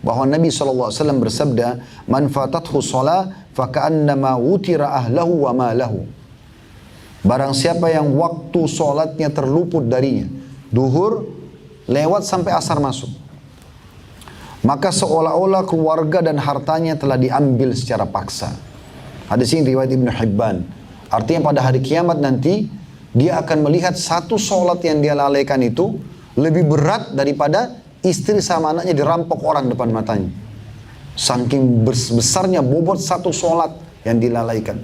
bahwa Nabi SAW bersabda, "Man fatathu shalah faka'annama wutira ahlahu wa malahu." Barang siapa yang waktu sholatnya terluput darinya, duhur lewat sampai asar masuk, maka seolah-olah keluarga dan hartanya telah diambil secara paksa. Hadis ini riwayat Ibnu Hibban. Artinya pada hari kiamat nanti, dia akan melihat satu sholat yang dia lalaikan itu lebih berat daripada istri sama anaknya dirampok orang depan matanya. Saking besarnya bobot satu sholat yang dilalaikan.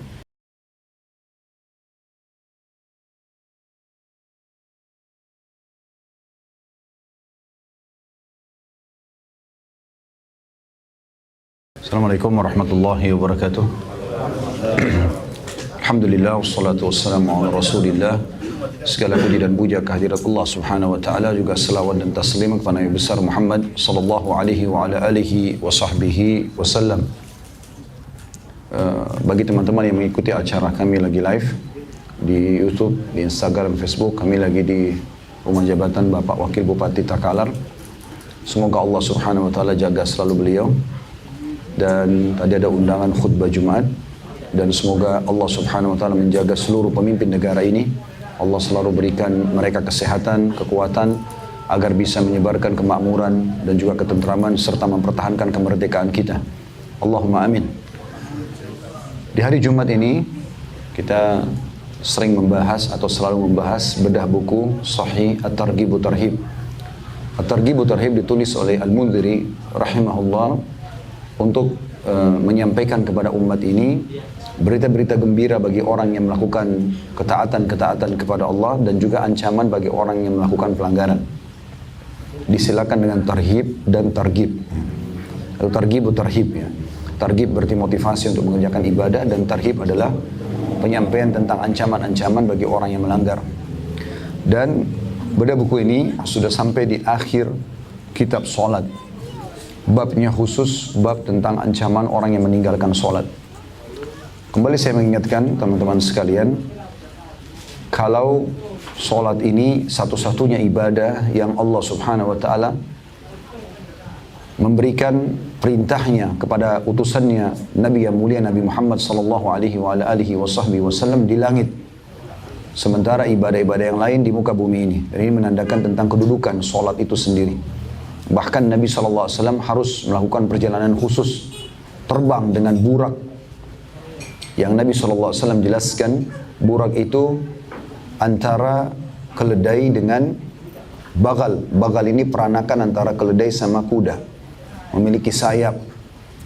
Assalamualaikum warahmatullahi wabarakatuh. Alhamdulillah, wassalatu wassalamu ala rasulillah. Segala puji dan puja kehadirat Allah subhanahu wa ta'ala, juga selawat dan taslim kepada Nabi besar Muhammad sallallahu alaihi wa ala alihi wa sahbihi wasallam. Bagi teman-teman yang mengikuti acara kami lagi live di YouTube, di Instagram, Facebook, kami lagi di rumah jabatan Bapak Wakil Bupati Takalar. Semoga Allah subhanahu wa ta'ala jaga selalu beliau. Dan tadi ada undangan khutbah Jumat, dan semoga Allah subhanahu wa ta'ala menjaga seluruh pemimpin negara ini. Allah selalu berikan mereka kesehatan, kekuatan, agar bisa menyebarkan kemakmuran dan juga ketentraman serta mempertahankan kemerdekaan kita. Allahumma amin. Di hari Jumat ini kita sering membahas atau selalu membahas bedah buku Sahih At-Targhib wa Tarhib. At-Targhib wa Tarhib ditulis oleh Al-Mundhiri rahimahullah untuk menyampaikan kepada umat ini berita-berita gembira bagi orang yang melakukan ketaatan-ketaatan kepada Allah, dan juga ancaman bagi orang yang melakukan pelanggaran. Disilakan dengan tarhib dan targhib. Targhib atau tarhib ya. Targhib berarti motivasi untuk mengerjakan ibadah, dan tarhib adalah penyampaian tentang ancaman-ancaman bagi orang yang melanggar. Dan bedah buku ini sudah sampai di akhir kitab sholat. Babnya khusus bab tentang ancaman orang yang meninggalkan sholat. Kembali saya mengingatkan teman-teman sekalian, kalau sholat ini satu-satunya ibadah yang Allah subhanahu wa ta'ala memberikan perintahnya kepada utusannya Nabi yang mulia Nabi Muhammad sallallahu alaihi wa alihi wasallam di langit, sementara ibadah-ibadah yang lain di muka bumi ini. Dan ini menandakan tentang kedudukan sholat itu sendiri. Bahkan Nabi SAW harus melakukan perjalanan khusus, terbang dengan burak. Yang Nabi SAW jelaskan, burak itu antara keledai dengan bagal. Bagal ini peranakan antara keledai sama kuda. Memiliki sayap.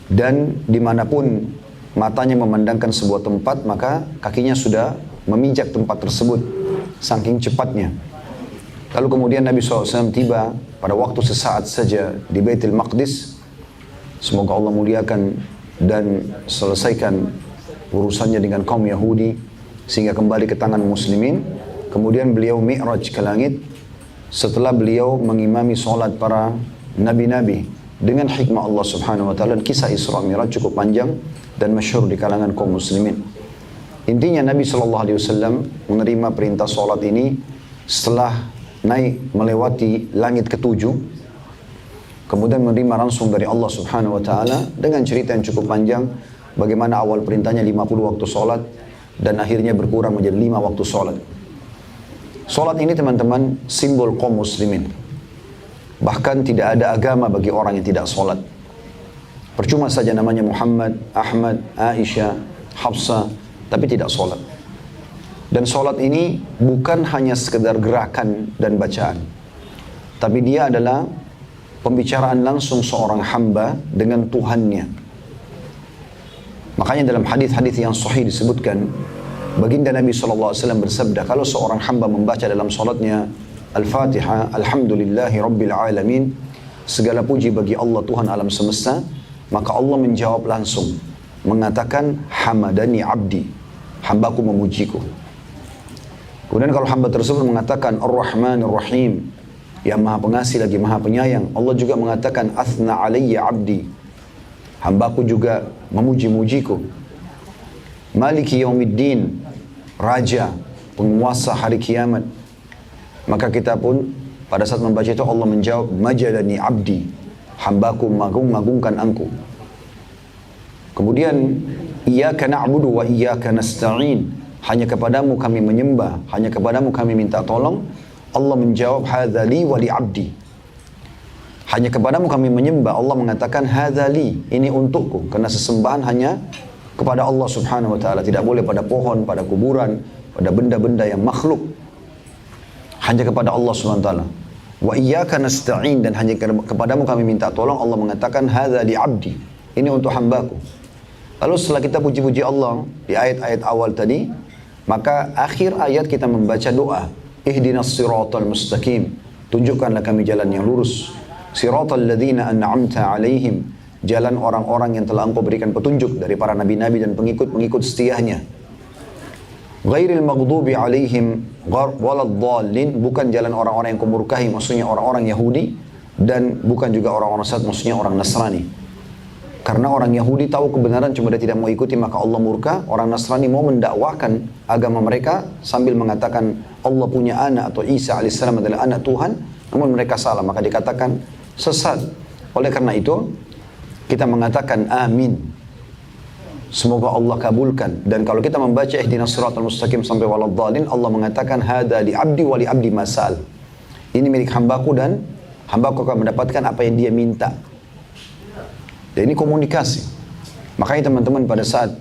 Dan dimanapun matanya memandangkan sebuah tempat, maka kakinya sudah memijak tempat tersebut. Saking cepatnya. Lalu kemudian Nabi SAW tiba pada waktu sesaat saja di Baitul Maqdis. Semoga Allah muliakan dan selesaikan urusannya dengan kaum Yahudi sehingga kembali ke tangan muslimin. Kemudian beliau mi'raj ke langit setelah beliau mengimami sholat para nabi-nabi dengan hikmah Allah subhanahu wa ta'ala. Kisah Isra Mi'raj cukup panjang dan masyhur di kalangan kaum muslimin. Intinya Nabi SAW menerima perintah sholat ini setelah naik melewati langit ketujuh, kemudian menerima langsung dari Allah subhanahu wa ta'ala dengan cerita yang cukup panjang bagaimana awal perintahnya 50 waktu sholat dan akhirnya berkurang menjadi 5 waktu sholat. Sholat ini teman-teman simbol kaum muslimin. Bahkan tidak ada agama bagi orang yang tidak sholat. Percuma saja namanya Muhammad, Ahmad, Aisyah, Hafsah, tapi tidak sholat. Dan sholat ini bukan hanya sekedar gerakan dan bacaan, tapi dia adalah pembicaraan langsung seorang hamba dengan Tuhannya. Makanya dalam hadis-hadis yang sahih disebutkan, baginda Nabi SAW bersabda, kalau seorang hamba membaca dalam sholatnya Al-Fatihah, Alhamdulillahi Rabbil Alamin, segala puji bagi Allah Tuhan alam semesta, maka Allah menjawab langsung, mengatakan, Hamadani abdi, hambaku memujiku. Kemudian kalau hamba tersebut mengatakan Ar-Rahmanir Rahim, yang maha pengasih lagi maha penyayang, Allah juga mengatakan Athna alayya abdi, hambaku juga memuji-mujiku. Maliki yaumiddin, raja, penguasa hari kiamat. Maka kita pun pada saat membaca itu Allah menjawab Majadani abdi, hambaku mengagung-agungkan Engkau. Kemudian iyyaka na'budu wa iyyaka nasta'in, hanya kepadamu kami menyembah, hanya kepadamu kami minta tolong. Allah menjawab hadza li wa li 'abdi. Hanya kepadamu kami menyembah, Allah mengatakan hadza li, ini untukku, karena sesembahan hanya kepada Allah Subhanahu wa taala, tidak boleh pada pohon, pada kuburan, pada benda-benda yang makhluk. Hanya kepada Allah Subhanahu wa taala. Wa iyyaka nasta'in, dan hanya kepadamu kami minta tolong. Allah mengatakan hadza li 'abdi, ini untuk hambaku. Lalu setelah kita puji-puji Allah di ayat-ayat awal tadi, maka akhir ayat kita membaca doa, ihdinas siratal mustaqim, tunjukkanlah kami jalan yang lurus. Siratal ladzina an'amta alaihim, jalan orang-orang yang telah Engkau berikan petunjuk dari para nabi-nabi dan pengikut-pengikut setianya. Ghairil maghdubi alaihim waladdallin, bukan jalan orang-orang yang Kau murkahi, maksudnya orang-orang Yahudi, dan bukan juga orang-orang sesat, maksudnya orang Nasrani. Karena orang Yahudi tahu kebenaran, cuma dia tidak mau ikuti, maka Allah murka. Orang Nasrani mau mendakwakan agama mereka sambil mengatakan Allah punya anak atau Isa alaihissalam adalah anak Tuhan, namun mereka salah, maka dikatakan sesat. Oleh karena itu kita mengatakan amin, semoga Allah kabulkan. Dan kalau kita membaca ihdinas siratal mustaqim sampai waladdallin, Allah mengatakan hadza li 'abdi wa li 'abdi masal, ini milik hambaku dan hambaku akan mendapatkan apa yang dia minta. Dan ini komunikasi. Makanya teman-teman, pada saat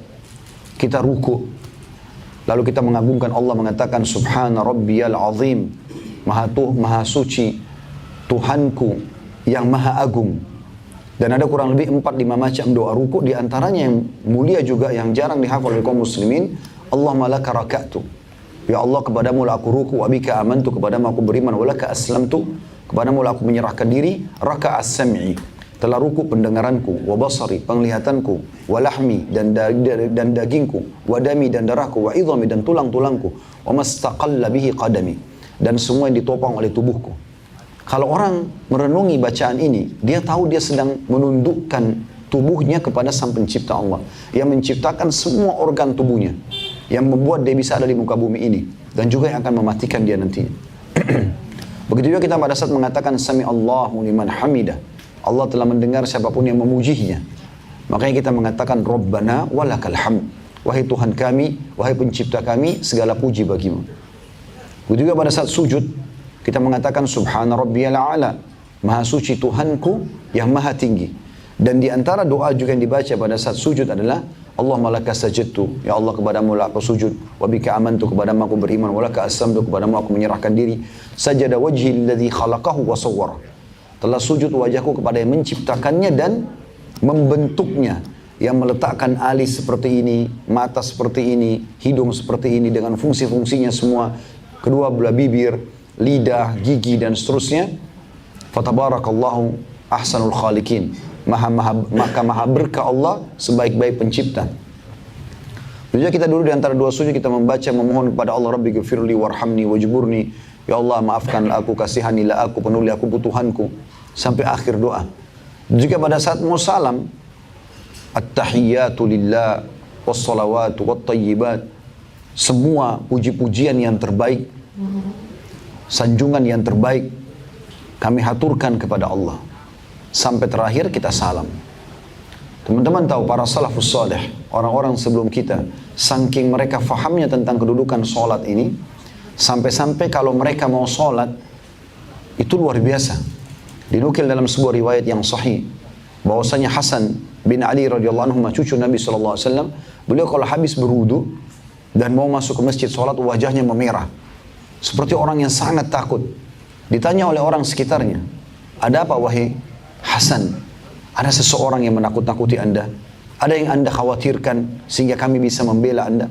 kita ruku lalu kita mengagungkan Allah, mengatakan subhana rabbiyal azim, maha suci Tuhanku yang maha agung. Dan ada kurang lebih 4-5 macam doa ruku, di antaranya yang mulia juga yang jarang dihafal oleh kaum muslimin, Allahumma laka raka'tu, ya Allah kepadamu lah aku ruku, wa bika amantu, kepadamu aku beriman, wa laka aslamtu, kepadamu lah aku menyerahkan diri, raka'as sam'i, telah ruku pendengaranku, wa basari, penglihatanku, wa lahmi, dan dagingku, wa dami, dan darahku, wa idhami, dan tulang-tulangku, wa mastaqalla bihi qadami, dan semua yang ditopang oleh tubuhku. Kalau orang merenungi bacaan ini, dia tahu dia sedang menundukkan tubuhnya kepada Sang Pencipta Allah, yang menciptakan semua organ tubuhnya, yang membuat dia bisa ada di muka bumi ini, dan juga yang akan mematikan dia nantinya. Begitu juga kita pada saat mengatakan Sami Allahu liman hamidah, Allah telah mendengar siapapun yang memujinya. Makanya kita mengatakan Rabbana walakal hamd, wahai Tuhan kami, wahai pencipta kami, segala puji bagimu. Begitu juga pada saat sujud, kita mengatakan Subhana rabbiyal a'la, maha suci Tuhanku yang maha tinggi. Dan di antara doa juga yang dibaca pada saat sujud adalah Allahumma laka sajadtu, ya Allah kepadamu lah aku sujud, wa bika amantu, kepadamu aku beriman, wa laka aslamtu, kepadamu aku menyerahkan diri. Sajada wajhi alladhi khalaqahu wa sawwara, telah sujud wajahku kepada yang menciptakannya dan membentuknya, yang meletakkan alis seperti ini, mata seperti ini, hidung seperti ini dengan fungsi-fungsinya semua, kedua belah bibir, lidah, gigi, dan seterusnya. Fatabarakallahu ahsanul khaliqin, maka maha berkah Allah sebaik-baik pencipta. Juga kita dulu di antara dua sujud kita membaca memohon kepada Allah, Rabbi ghfirli warhamni wajburni, ya Allah maafkanlah aku, kasihanilah aku, penuhi aku kebutuhanku, sampai akhir doa. Juga pada saat mau salam, at-tahiyyatu lillah wassalawatu wattayyibat, semua puji-pujian yang terbaik, sanjungan yang terbaik kami haturkan kepada Allah, sampai terakhir kita salam. Teman-teman tahu para salafus salih, orang-orang sebelum kita, saking mereka fahamnya tentang kedudukan sholat ini, sampai-sampai kalau mereka mau sholat itu luar biasa. Dinukil dalam sebuah riwayat yang sahih bahwasanya Hasan bin Ali radhiyallahu anhu, cucu Nabi SAW, beliau kalau habis berwudu dan mau masuk ke masjid sholat, wajahnya memerah seperti orang yang sangat takut. Ditanya oleh orang sekitarnya, ada apa wahai Hasan? Ada seseorang yang menakut-nakuti anda? Ada yang anda khawatirkan sehingga kami bisa membela anda?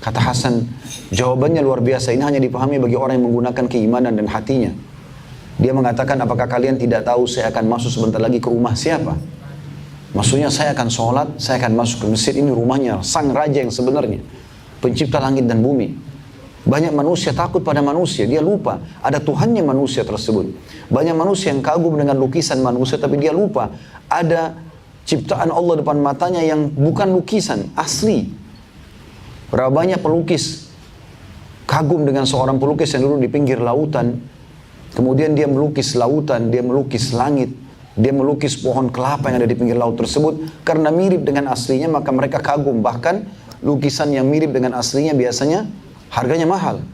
Kata Hasan, jawabannya luar biasa. Ini hanya dipahami bagi orang yang menggunakan keimanan dan hatinya. Dia mengatakan, apakah kalian tidak tahu saya akan masuk sebentar lagi ke rumah siapa? Maksudnya saya akan sholat, saya akan masuk ke masjid, ini rumahnya sang raja yang sebenarnya, pencipta langit dan bumi. Banyak manusia takut pada manusia, dia lupa ada Tuhannya manusia tersebut. Banyak manusia yang kagum dengan lukisan manusia, tapi dia lupa ada ciptaan Allah depan matanya yang bukan lukisan, asli. Berapa banyak pelukis kagum dengan seorang pelukis yang dulu di pinggir lautan, kemudian dia melukis lautan, dia melukis langit, Dia melukis pohon kelapa yang ada di pinggir laut tersebut. Karena mirip dengan aslinya, maka mereka kagum. Bahkan lukisan yang mirip dengan aslinya biasanya harganya mahal.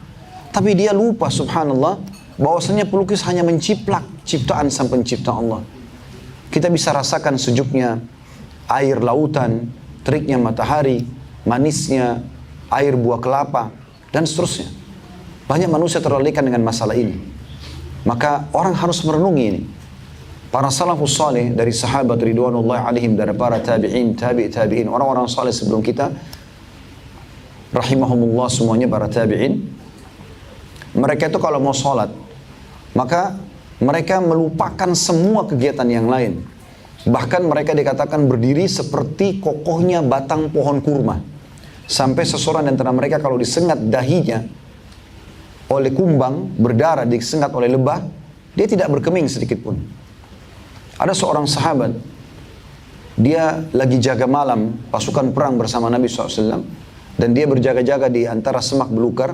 Tapi dia lupa, subhanallah, bahwasanya pelukis hanya menciplak ciptaan sang pencipta Allah. Kita bisa rasakan sejuknya air lautan, teriknya matahari, manisnya air buah kelapa, dan seterusnya. Banyak manusia terlalaikan dengan masalah ini. Maka orang harus merenungi ini. Para salafus saleh dari sahabat ridwanullah alaihim, dari para tabi'in, tabi'in, orang-orang saleh sebelum kita, rahimahumullah semuanya para tabi'in, mereka itu kalau mau sholat, maka mereka melupakan semua kegiatan yang lain. Bahkan mereka dikatakan berdiri seperti kokohnya batang pohon kurma. Sampai seseorang di antara mereka kalau disengat dahinya oleh kumbang, berdarah, disengat oleh lebah, dia tidak berkeming sedikit pun. Ada seorang sahabat, dia lagi jaga malam pasukan perang bersama Nabi SAW, dan dia berjaga-jaga di antara semak belukar.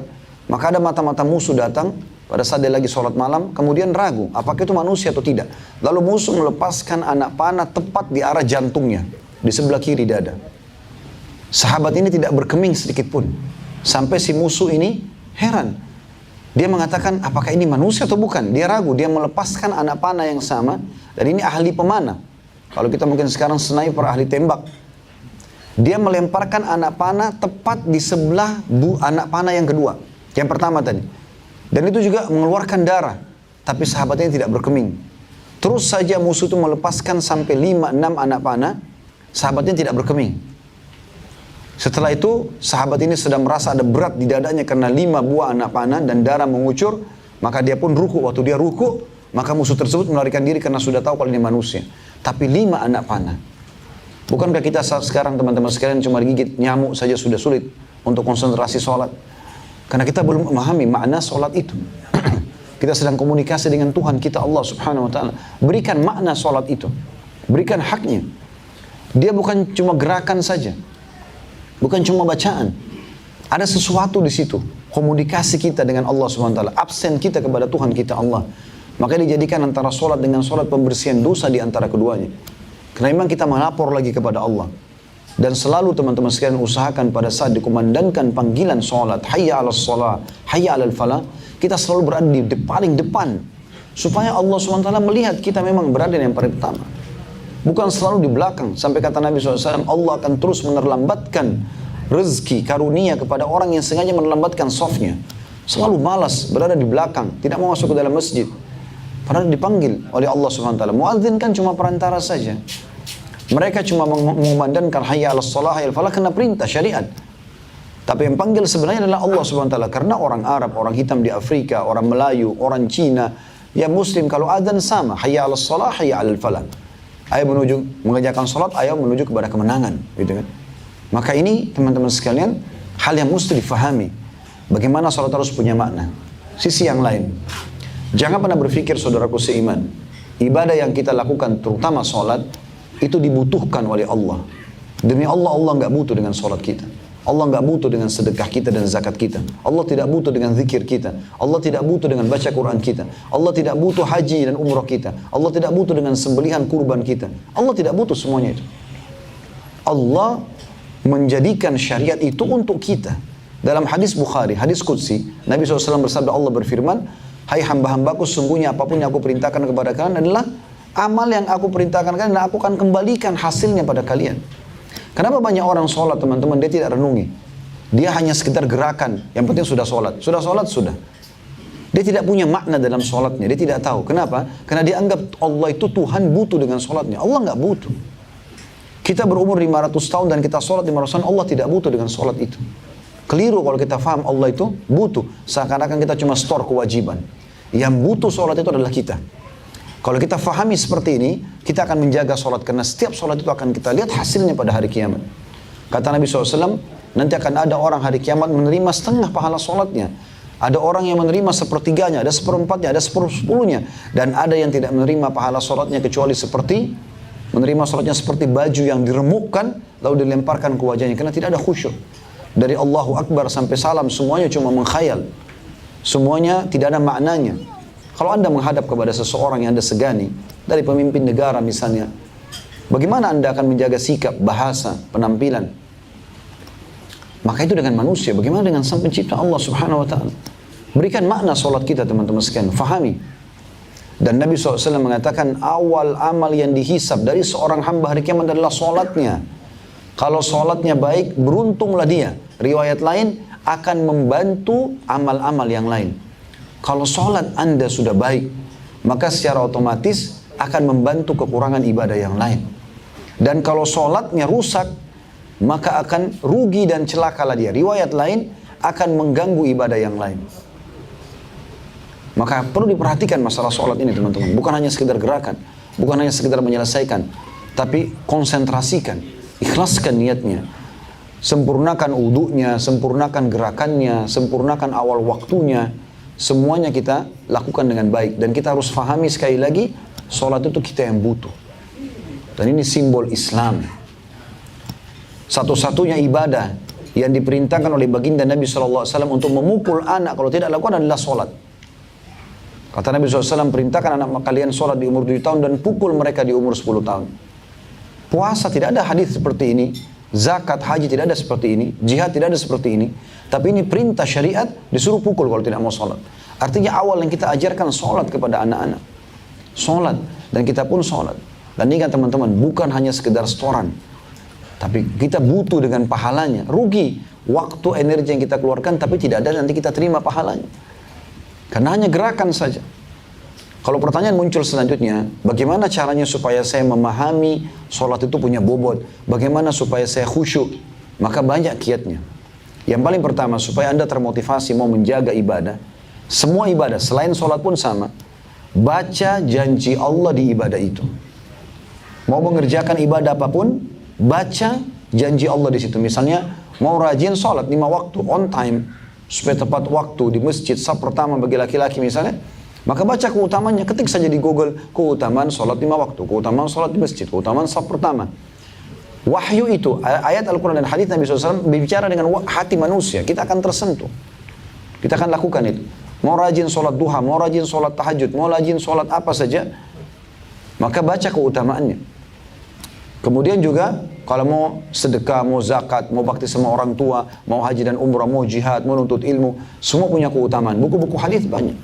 Maka ada mata-mata musuh datang pada saat dia lagi sholat malam, kemudian ragu apakah itu manusia atau tidak. Lalu musuh melepaskan anak panah tepat di arah jantungnya, di sebelah kiri dada. Sahabat ini tidak berkeming sedikit pun, sampai si musuh ini heran. Dia mengatakan, apakah ini manusia atau bukan? Dia ragu, dia melepaskan anak panah yang sama, dan ini ahli pemanah. Kalau kita mungkin sekarang sniper, ahli tembak. Dia melemparkan anak panah tepat di sebelah anak panah yang kedua, yang pertama tadi. Dan itu juga mengeluarkan darah, tapi sahabatnya tidak berkeming. Terus saja musuh itu melepaskan sampai 5-6 anak panah, sahabatnya tidak berkeming. Setelah itu, sahabat ini sedang merasa ada berat di dadanya karena 5 buah anak panah dan darah mengucur. Maka dia pun ruku. Waktu dia ruku, maka musuh tersebut melarikan diri karena sudah tahu kalau ini manusia. Tapi 5 anak panah. Bukankah kita saat sekarang teman-teman sekalian cuma digigit nyamuk saja sudah sulit untuk konsentrasi sholat? Karena kita belum memahami makna sholat itu. Kita sedang komunikasi dengan Tuhan kita Allah subhanahu wa ta'ala. Berikan makna sholat itu. Berikan haknya. Dia bukan cuma gerakan saja. Bukan cuma bacaan. Ada sesuatu di situ. Komunikasi kita dengan Allah SWT. Absen kita kepada Tuhan kita Allah. Maka dijadikan antara sholat dengan sholat pembersihan dosa di antara keduanya. Karena memang kita melapor lagi kepada Allah. Dan selalu teman-teman sekalian usahakan pada saat dikumandangkan panggilan sholat. Hayya ala sholat, hayya ala falah. Kita selalu berada di paling depan. Supaya Allah SWT melihat kita memang berada yang paling pertama. Bukan selalu di belakang. Sampai kata Nabi SAW, Allah akan terus menerlambatkan rezeki, karunia kepada orang yang sengaja menerlambatkan softnya. Selalu malas, berada di belakang, tidak mau masuk ke dalam masjid. Padahal dipanggil oleh Allah SWT. Muadzin kan cuma perantara saja. Mereka cuma mengumandangkan hayya ala shalah, hayya al falah kena perintah syariat. Tapi yang panggil sebenarnya adalah Allah SWT. Karena orang Arab, orang hitam di Afrika, orang Melayu, orang Cina, ya Muslim kalau adzan sama, hayya ala shalah, hayya al falah. Ayo menuju mengerjakan sholat, ayo menuju kepada kemenangan, gitu kan? Maka ini teman-teman sekalian hal yang mesti difahami. Bagaimana sholat harus punya makna. Sisi yang lain, jangan pernah berpikir saudaraku seiman, ibadah yang kita lakukan terutama sholat itu dibutuhkan oleh Allah. Demi Allah, Allah nggak butuh dengan sholat kita. Allah nggak butuh dengan sedekah kita dan zakat kita. Allah tidak butuh dengan zikir kita. Allah tidak butuh dengan baca Quran kita. Allah tidak butuh haji dan umrah kita. Allah tidak butuh dengan sembelihan kurban kita. Allah tidak butuh semuanya itu. Allah menjadikan syariat itu untuk kita. Dalam hadis Bukhari, hadis Qudsi, Nabi SAW bersabda, Allah berfirman, hai hamba-hambaku, sungguhnya apapun yang aku perintahkan kepada kalian adalah amal yang aku perintahkan kalian, dan aku akan kembalikan hasilnya pada kalian. Kenapa banyak orang sholat teman-teman, dia tidak renungi. Dia hanya sekedar gerakan, yang penting sudah sholat. Sudah sholat, sudah. Dia tidak punya makna dalam sholatnya, dia tidak tahu. Kenapa? Karena dia anggap Allah itu Tuhan butuh dengan sholatnya. Allah nggak butuh. Kita berumur 500 tahun dan kita sholat 500 tahun, Allah tidak butuh dengan sholat itu. Keliru kalau kita faham Allah itu butuh. Seakan-akan kita cuma store kewajiban. Yang butuh sholat itu adalah kita. Kalau kita fahami seperti ini, kita akan menjaga sholat. Karena setiap sholat itu akan kita lihat hasilnya pada hari kiamat. Kata Nabi SAW, nanti akan ada orang hari kiamat menerima setengah pahala sholatnya. Ada orang yang menerima sepertiganya, ada seperempatnya, ada sepersepuluhnya. Dan ada yang tidak menerima pahala sholatnya kecuali seperti, menerima sholatnya seperti baju yang diremukkan, lalu dilemparkan ke wajahnya. Karena tidak ada khusyuk. Dari Allahu Akbar sampai salam, semuanya cuma mengkhayal. Semuanya tidak ada maknanya. Kalau Anda menghadap kepada seseorang yang Anda segani, dari pemimpin negara misalnya, bagaimana Anda akan menjaga sikap, bahasa, penampilan? Maka itu dengan manusia, bagaimana dengan Sang Pencipta Allah Subhanahu wa Ta'ala? Berikan makna solat kita, teman-teman sekalian, fahami. Dan Nabi SAW mengatakan, awal amal yang dihisab dari seorang hamba hari kiamat adalah solatnya. Kalau solatnya baik, beruntunglah dia. Riwayat lain akan membantu amal-amal yang lain. Kalau solat Anda sudah baik, maka secara otomatis akan membantu kekurangan ibadah yang lain. Dan kalau solatnya rusak, maka akan rugi dan celakalah dia. Riwayat lain akan mengganggu ibadah yang lain. Maka perlu diperhatikan masalah solat ini, teman-teman. Bukan hanya sekedar gerakan, bukan hanya sekedar menyelesaikan, tapi konsentrasikan, ikhlaskan niatnya. Sempurnakan wudunya, sempurnakan gerakannya, sempurnakan awal waktunya. Semuanya kita lakukan dengan baik. Dan kita harus fahami sekali lagi, solat itu kita yang butuh. Dan ini simbol Islam. Satu-satunya ibadah yang diperintahkan oleh baginda Nabi SAW untuk memukul anak kalau tidak lakukan adalah solat. Kata Nabi SAW, perintahkan anak kalian solat di umur 7 tahun dan pukul mereka di umur 10 tahun. Puasa tidak ada hadis seperti ini. Zakat, haji tidak ada seperti ini. Jihad tidak ada seperti ini. Tapi ini perintah syariat, disuruh pukul kalau tidak mau solat. Artinya awal yang kita ajarkan solat kepada anak-anak. Solat. Dan kita pun solat. Dan ingat teman-teman, bukan hanya sekedar setoran. Tapi kita butuh dengan pahalanya. Rugi waktu, energi yang kita keluarkan, tapi tidak ada nanti kita terima pahalanya. Karena hanya gerakan saja. Kalau pertanyaan muncul selanjutnya, bagaimana caranya supaya saya memahami sholat itu punya bobot? Bagaimana supaya saya khusyuk? Maka banyak kiatnya. Yang paling pertama, supaya Anda termotivasi mau menjaga ibadah. Semua ibadah, selain sholat pun sama. Baca janji Allah di ibadah itu. Mau mengerjakan ibadah apapun, baca janji Allah di situ. Misalnya, mau rajin sholat 5 waktu, on time, supaya tepat waktu di masjid, saf pertama bagi laki-laki misalnya, maka baca keutamaannya, ketik saja di Google, keutamaan sholat 5 waktu, keutamaan sholat di masjid, keutamaan saf pertama. Wahyu itu, ayat Al-Quran dan hadis Nabi SAW berbicara dengan hati manusia, kita akan tersentuh. Kita akan lakukan itu. Mau rajin sholat duha, mau rajin sholat tahajud, mau rajin sholat apa saja, maka baca keutamaannya. Kemudian juga, kalau mau sedekah, mau zakat, mau bakti sama orang tua, mau haji dan umrah, mau jihad, mau nuntut ilmu, semua punya keutamaan. Buku-buku hadis banyak.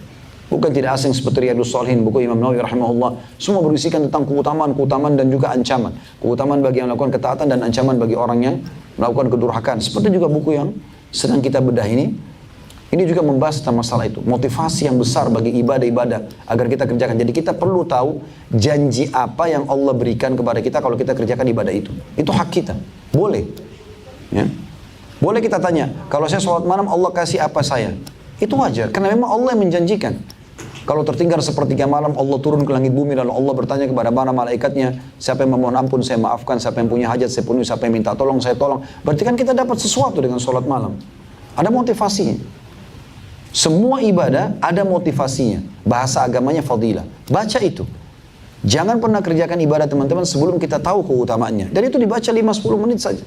Bukan tidak asing seperti Riyadhus Shalihin, buku Imam Nawawi rahimahullah. Semua berisikan tentang keutamaan dan juga ancaman. Keutamaan bagi yang melakukan ketaatan dan ancaman bagi orang yang melakukan kedurhakaan. Seperti juga buku yang sedang kita bedah ini juga membahas tentang masalah itu. Motivasi yang besar bagi ibadah-ibadah agar kita kerjakan. Jadi kita perlu tahu janji apa yang Allah berikan kepada kita kalau kita kerjakan ibadah itu. Itu hak kita. Boleh. Ya. Boleh kita tanya, kalau saya sholat malam Allah kasih apa saya? Itu wajar, karena memang Allah yang menjanjikan. Kalau tertinggal sepertiga malam Allah turun ke langit bumi lalu Allah bertanya kepada para malaikatnya, siapa yang memohon ampun saya maafkan, siapa yang punya hajat saya penuhi, siapa yang minta tolong saya tolong. Berarti kan kita dapat sesuatu dengan sholat malam. Ada motivasinya. Semua ibadah ada motivasinya. Bahasa agamanya fadilah. Baca itu. Jangan pernah kerjakan ibadah teman-teman sebelum kita tahu keutamaannya. Dan itu dibaca 5-10 menit saja.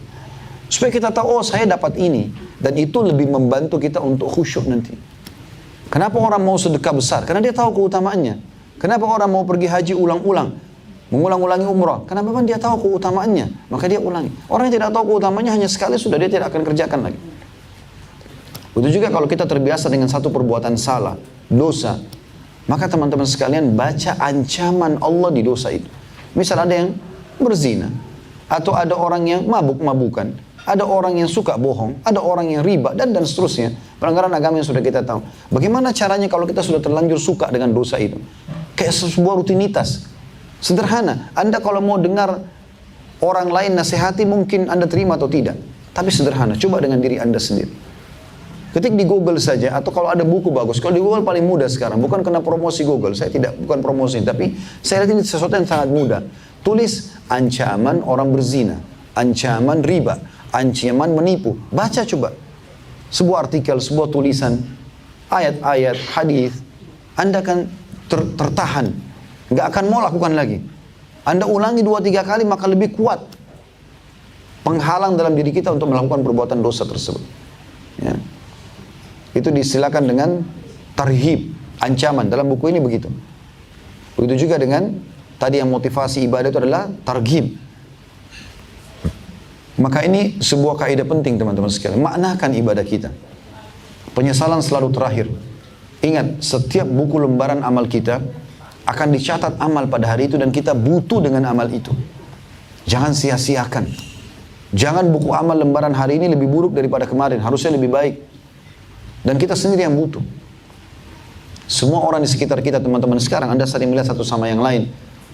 Supaya kita tahu, oh saya dapat ini. Dan itu lebih membantu kita untuk khusyuk nanti. Kenapa orang mau sedekah besar? Karena dia tahu keutamaannya. Kenapa orang mau pergi haji ulang-ulang? Mengulang-ulangi umrah? Karena memang dia tahu keutamaannya. Maka dia ulangi. Orang yang tidak tahu keutamaannya hanya sekali sudah dia tidak akan kerjakan lagi. Begitu juga kalau kita terbiasa dengan satu perbuatan salah, dosa, maka teman-teman sekalian baca ancaman Allah di dosa itu. Misal ada yang berzina, atau ada orang yang mabuk-mabukan, ada orang yang suka bohong, ada orang yang riba, dan seterusnya. Pelanggaran agama yang sudah kita tahu. Bagaimana caranya kalau kita sudah terlanjur suka dengan dosa itu? Kayak sebuah rutinitas. Sederhana. Anda kalau mau dengar orang lain nasihati mungkin Anda terima atau tidak. Tapi sederhana. Coba dengan diri Anda sendiri. Ketik di Google saja, atau kalau ada buku bagus. Kalau di Google paling mudah sekarang, bukan kena promosi Google. Saya bukan promosi, tapi saya lihat ini sesuatu yang sangat mudah. Tulis ancaman orang berzina, ancaman riba, ancaman menipu. Baca coba. Sebuah artikel, sebuah tulisan, ayat-ayat, hadis. Anda akan tertahan. Nggak akan mau lakukan lagi. Anda ulangi 2-3 kali, maka lebih kuat penghalang dalam diri kita untuk melakukan perbuatan dosa tersebut. Ya. Itu disilakan dengan tarhib, ancaman. Dalam buku ini begitu. Begitu juga dengan tadi yang motivasi ibadah itu adalah targhib. Maka ini sebuah kaidah penting teman-teman sekalian. Maknakan ibadah kita. Penyesalan selalu terakhir. Ingat, setiap buku lembaran amal kita akan dicatat amal pada hari itu dan kita butuh dengan amal itu. Jangan sia-siakan. Jangan buku amal lembaran hari ini lebih buruk daripada kemarin. Harusnya lebih baik. Dan kita sendiri yang butuh. Semua orang di sekitar kita teman-teman sekarang, Anda saling melihat satu sama yang lain.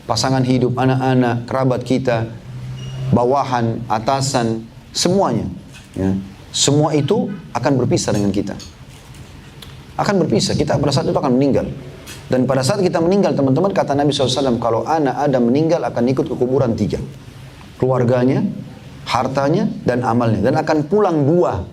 Pasangan hidup, anak-anak, kerabat kita, bawahan, atasan, semuanya. Ya. Semua itu akan berpisah dengan kita. Akan berpisah, kita pada saat itu akan meninggal. Dan pada saat kita meninggal teman-teman, kata Nabi SAW, kalau anak Adam meninggal akan ikut ke kuburan 3. Keluarganya, hartanya, dan amalnya. Dan akan pulang 2.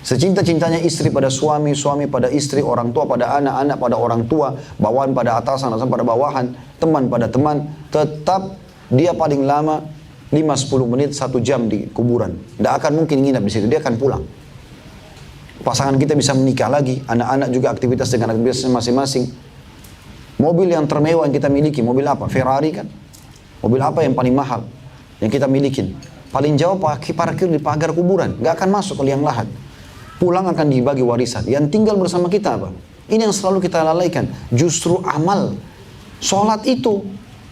Secinta-cintanya istri pada suami, suami pada istri, orang tua pada anak, anak pada orang tua, bawahan pada atasan, atasan pada bawahan, teman pada teman, tetap dia paling lama 5-10 menit, 1 jam di kuburan. Tidak akan mungkin nginap di situ, dia akan pulang. Pasangan kita bisa menikah lagi, anak-anak juga aktivitas dengan aktivitasnya masing-masing. Mobil yang termewah yang kita miliki, mobil apa? Ferrari kan? Mobil apa yang paling mahal yang kita milikin? Paling jauh parkir di pagar kuburan, nggak akan masuk ke liang lahat. Pulang akan dibagi warisan. Yang tinggal bersama kita apa? Ini yang selalu kita lalaikan. Justru amal. Sholat itu.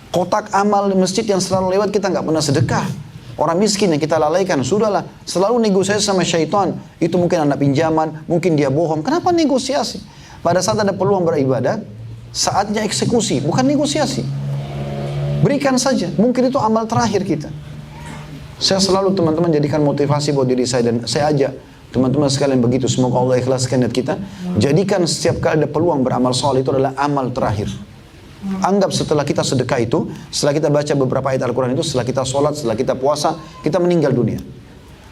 Kotak amal di masjid yang selalu lewat kita nggak pernah sedekah. Orang miskin yang kita lalaikan. Sudahlah. Selalu negosiasi sama syaitan. Itu mungkin anak pinjaman. Mungkin dia bohong. Kenapa negosiasi? Pada saat ada peluang beribadah. Saatnya eksekusi. Bukan negosiasi. Berikan saja. Mungkin itu amal terakhir kita. Saya selalu teman-teman jadikan motivasi buat diri saya. Dan saya ajak teman-teman sekalian begitu, semoga Allah ikhlaskan niat kita. Jadikan setiap kali ada peluang beramal soleh itu adalah amal terakhir. Anggap setelah kita sedekah itu, setelah kita baca beberapa ayat Al-Quran itu, setelah kita sholat, setelah kita puasa, kita meninggal dunia.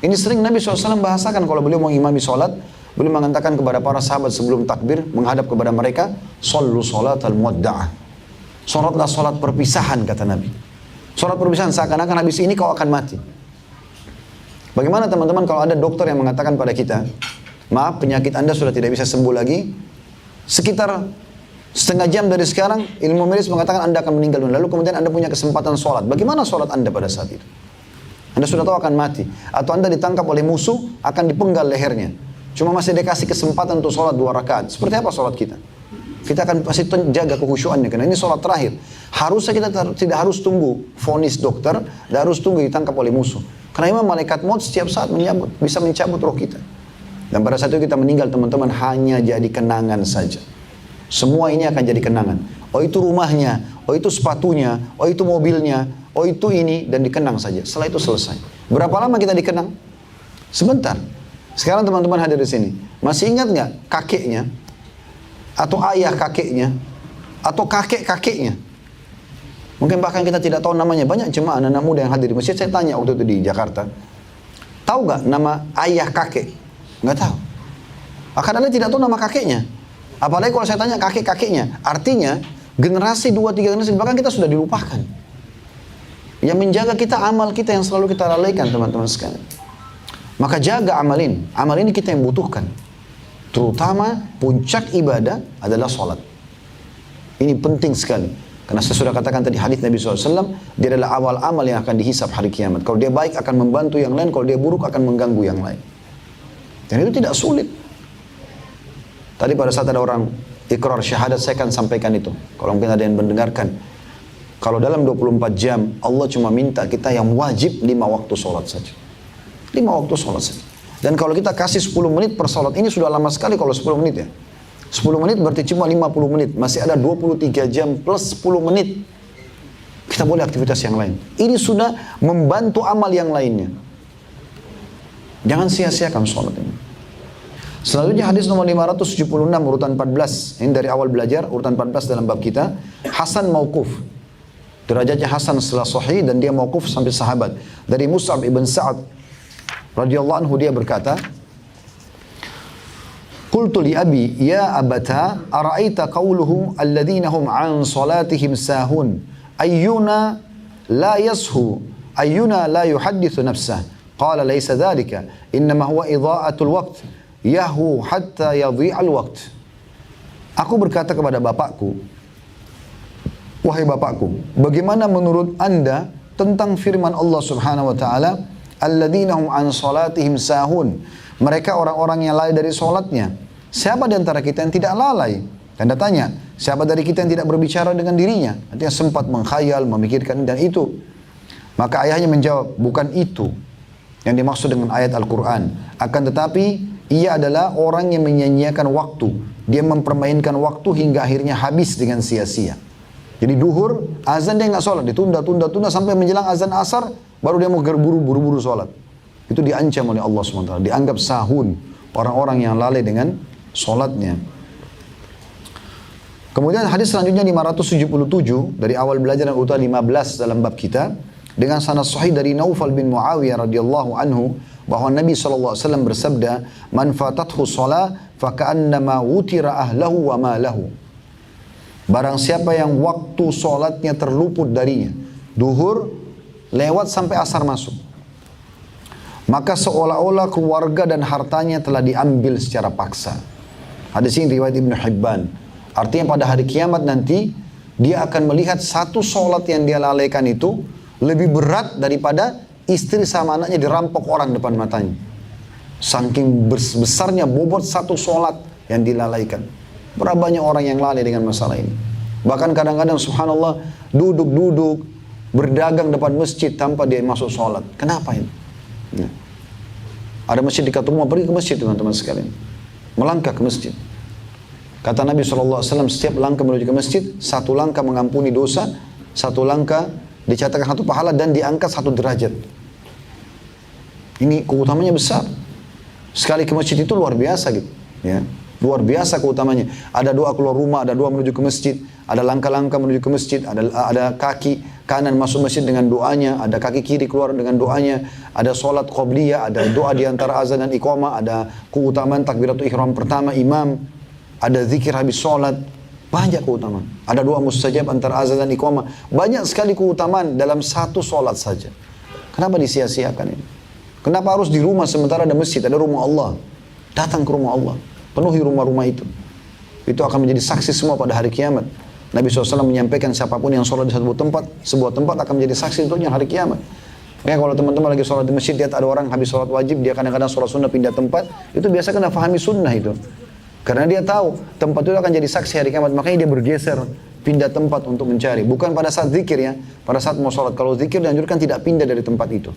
Ini sering Nabi SAW bahasakan kalau beliau mau imami sholat, beliau mengatakan kepada para sahabat sebelum takbir, menghadap kepada mereka, Sallu sholat al-muwadda'ah. Sholatlah sholat perpisahan, kata Nabi. Sholat perpisahan seakan-akan habis ini kau akan mati. Bagaimana teman-teman kalau ada dokter yang mengatakan pada kita, maaf penyakit Anda sudah tidak bisa sembuh lagi, sekitar setengah jam dari sekarang ilmu medis mengatakan Anda akan meninggal dunia, lalu kemudian Anda punya kesempatan sholat. Bagaimana sholat Anda pada saat itu? Anda sudah tahu akan mati. Atau Anda ditangkap oleh musuh, akan dipenggal lehernya. Cuma masih dikasih kesempatan untuk sholat 2 rakaat. Seperti apa sholat kita? Kita akan pasti jaga kekhusyuannya, karena ini sholat terakhir. Harusnya kita tidak harus tunggu vonis dokter, tidak harus tunggu ditangkap oleh musuh. Karena memang malaikat maut setiap saat bisa mencabut roh kita. Dan pada saat itu kita meninggal teman-teman hanya jadi kenangan saja. Semua ini akan jadi kenangan. Oh itu rumahnya, oh itu sepatunya, oh itu mobilnya, oh itu ini, dan dikenang saja. Setelah itu selesai. Berapa lama kita dikenang? Sebentar. Sekarang teman-teman hadir di sini. Masih ingat nggak kakeknya? Atau ayah kakeknya? Atau kakek-kakeknya? Mungkin bahkan kita tidak tahu namanya. Banyak jemaah anak-anak muda yang hadir di masjid. Saya tanya waktu itu di Jakarta. Tahu nggak nama ayah kakek? Nggak tahu. Akan Anda tidak tahu nama kakeknya. Apalagi kalau saya tanya kakek-kakeknya. Artinya generasi 2-3 generasi bahkan kita sudah dilupakan. Yang menjaga kita amal kita yang selalu kita lalaikan teman-teman sekalian. Maka jaga amal ini. Amal ini kita yang butuhkan. Terutama puncak ibadah adalah sholat. Ini penting sekali. Karena saya sudah katakan tadi hadis Nabi SAW, dia adalah awal amal yang akan dihisab hari kiamat. Kalau dia baik akan membantu yang lain, kalau dia buruk akan mengganggu yang lain. Dan itu tidak sulit. Tadi pada saat ada orang ikrar syahadat, saya akan sampaikan itu. Kalau mungkin ada yang mendengarkan. Kalau dalam 24 jam, Allah cuma minta kita yang wajib 5 waktu sholat saja. 5 waktu sholat saja. Dan kalau kita kasih 10 menit per sholat, ini sudah lama sekali kalau 10 menit ya. 10 menit berarti cuma 50 menit. Masih ada 23 jam plus 10 menit. Kita boleh aktivitas yang lain. Ini sudah membantu amal yang lainnya. Jangan sia-siakan sholat ini. Selanjutnya hadis nomor 576 urutan 14. Ini dari awal belajar urutan 14 dalam bab kita. Hasan mauquf. Derajatnya Hasan setelah sahih dan dia mauquf sampai sahabat. Dari Mus'ab ibn Sa'ad radhiyallahu anhu dia berkata, Qultu li abi ya abata ara'aita qawluhum alladhina hum an salatihim sahun ayyuna la yashu ayyuna la yuhaddithu nafsah qala laysa dhalika innama huwa idha'atul waqt yahu hatta yadhi'al waqt. Aku berkata kepada bapakku, wahai bapakku, bagaimana menurut anda tentang firman Allah Subhanahu wa taala, alladzina hum an salatihim sahun. Mereka orang-orang yang lalai dari salatnya. Siapa di antara kita yang tidak lalai? Anda tanya, siapa dari kita yang tidak berbicara dengan dirinya? Artinya sempat menghayal, memikirkan dan itu. Maka ayahnya menjawab, bukan itu yang dimaksud dengan ayat Al-Quran. Akan tetapi, ia adalah orang yang menyia-nyiakan waktu. Dia mempermainkan waktu hingga akhirnya habis dengan sia-sia. Jadi duhur, azan dia nggak sholat, ditunda sampai menjelang azan asar, baru dia mau buru-buru sholat. Itu diancam oleh Allah SWT. Dianggap sahun, orang-orang yang lalai dengan sholatnya. Kemudian hadis selanjutnya 577 dari awal belajar dan urutan 15 dalam bab kita dengan sanad sahih dari Naufal bin Muawiyah radhiyallahu anhu bahwa Nabi SAW bersabda, "Man fatathu shalah faka'annama wutira ahlahu wa malahu." Barang siapa yang waktu sholatnya terluput darinya, duhur lewat sampai asar masuk, maka seolah-olah keluarga dan hartanya telah diambil secara paksa. Hadis ini riwayat Ibnu Hibban. Artinya pada hari kiamat nanti dia akan melihat satu sholat yang dia lalaikan itu lebih berat daripada istri sama anaknya dirampok orang depan matanya. Saking besarnya bobot satu sholat yang dilalaikan. Berapa banyak orang yang lalai dengan masalah ini. Bahkan kadang-kadang subhanallah duduk-duduk berdagang depan masjid tanpa dia masuk sholat. Kenapa ini? Ya. Ada masjid dekat rumah, pergi ke masjid teman-teman sekalian. Melangkah ke masjid. Kata Nabi SAW, setiap langkah menuju ke masjid, satu langkah mengampuni dosa, satu langkah dicatatkan satu pahala dan diangkat satu derajat. Ini keutamanya besar. Sekali ke masjid itu luar biasa gitu. Ya. Luar biasa keutamanya. Ada doa keluar rumah, ada doa menuju ke masjid, ada langkah-langkah menuju ke masjid, ada kaki kanan masuk masjid dengan doanya, ada kaki kiri keluar dengan doanya, ada sholat qobliyah, ada doa di antara azan dan iqamah, ada keutamaan takbiratul ihram pertama imam, ada zikir habis sholat, banyak keutamaan. Ada doa mustajab antara azan dan iqamah. Banyak sekali keutamaan dalam satu sholat saja. Kenapa disia-siakan ini? Kenapa harus di rumah sementara ada masjid, ada rumah Allah? Datang ke rumah Allah, penuhi rumah-rumah itu. Itu akan menjadi saksi semua pada hari kiamat. Nabi SAW menyampaikan siapapun yang sholat di sebuah tempat akan menjadi saksi untuknya hari kiamat. Makanya kalau teman-teman lagi sholat di masjid, lihat ada orang habis sholat wajib, dia kadang-kadang sholat sunnah pindah tempat, itu biasa kena fahami sunnah itu. Karena dia tahu tempat itu akan jadi saksi hari kiamat, makanya dia bergeser, pindah tempat untuk mencari. Bukan pada saat zikir ya, pada saat mau sholat. Kalau zikir dianjurkan tidak pindah dari tempat itu.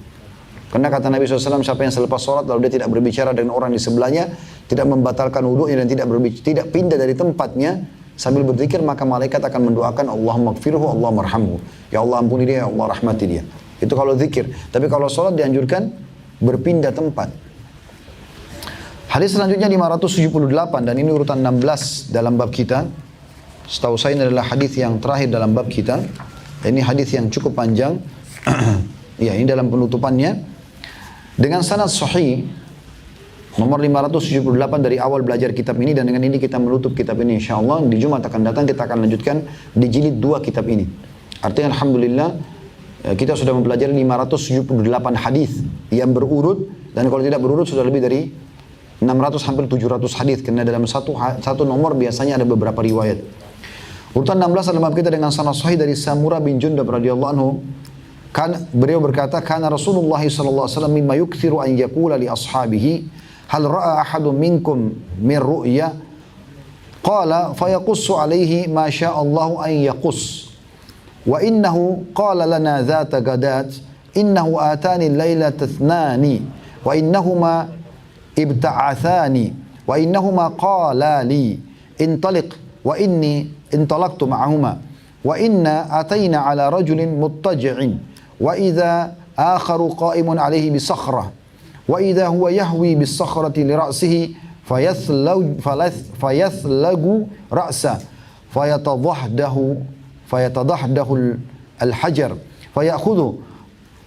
Karena kata Nabi SAW, siapa yang selepas sholat lalu dia tidak berbicara dengan orang di sebelahnya, tidak membatalkan wudunya dan tidak pindah dari tempatnya sambil berzikir, maka malaikat akan mendoakan Allahumma gfirhu, Allahumma arhamhu. Ya Allah ampuni dia, ya Allah rahmati dia. Itu kalau zikir. Tapi kalau sholat dianjurkan berpindah tempat. Hadis selanjutnya 578 dan ini urutan 16 dalam bab kita. Setahu saya ini adalah hadis yang terakhir dalam bab kita. Ini hadis yang cukup panjang. Ya, ini dalam penutupannya dengan sanad sahih nomor 578 dari awal belajar kitab ini, dan dengan ini kita menutup kitab ini insyaallah. Di Jumat akan datang kita akan lanjutkan di jilid 2 kitab ini. Artinya alhamdulillah kita sudah mempelajari 578 hadis yang berurut, dan kalau tidak berurut sudah lebih dari 600 hampir 700 hadis, karena dalam satu nomor biasanya ada beberapa riwayat. Urutan 16 dalam bab kita dengan sanad sahih dari Samurah bin Jundab radhiyallahu anhu. Beliau berkata, "Kana Rasulullah sallallahu alaihi wasallam mimma yukthiru an yaqula li ashabihi, hal ra'a ahadun minkum min ru'ya?" Qala fayaqussu alaihi ma syaa Allah an yaqus. Wa innahu qala lana dhata gadat, innahu atani al-lailata ithnani wa innahuma ibta'athani wa innahuma qala li intaliq wa inni intalaqtu ma'ahuma wa inna atayna ala rajulin muttaji'in wa idha akharu qa'imun alayhi bi sakhrah wa idha huwa yahwi bis sakhrati li ra'sihi fayathlagu ra'sa fayatadahdahu al-hajar fayakhudhu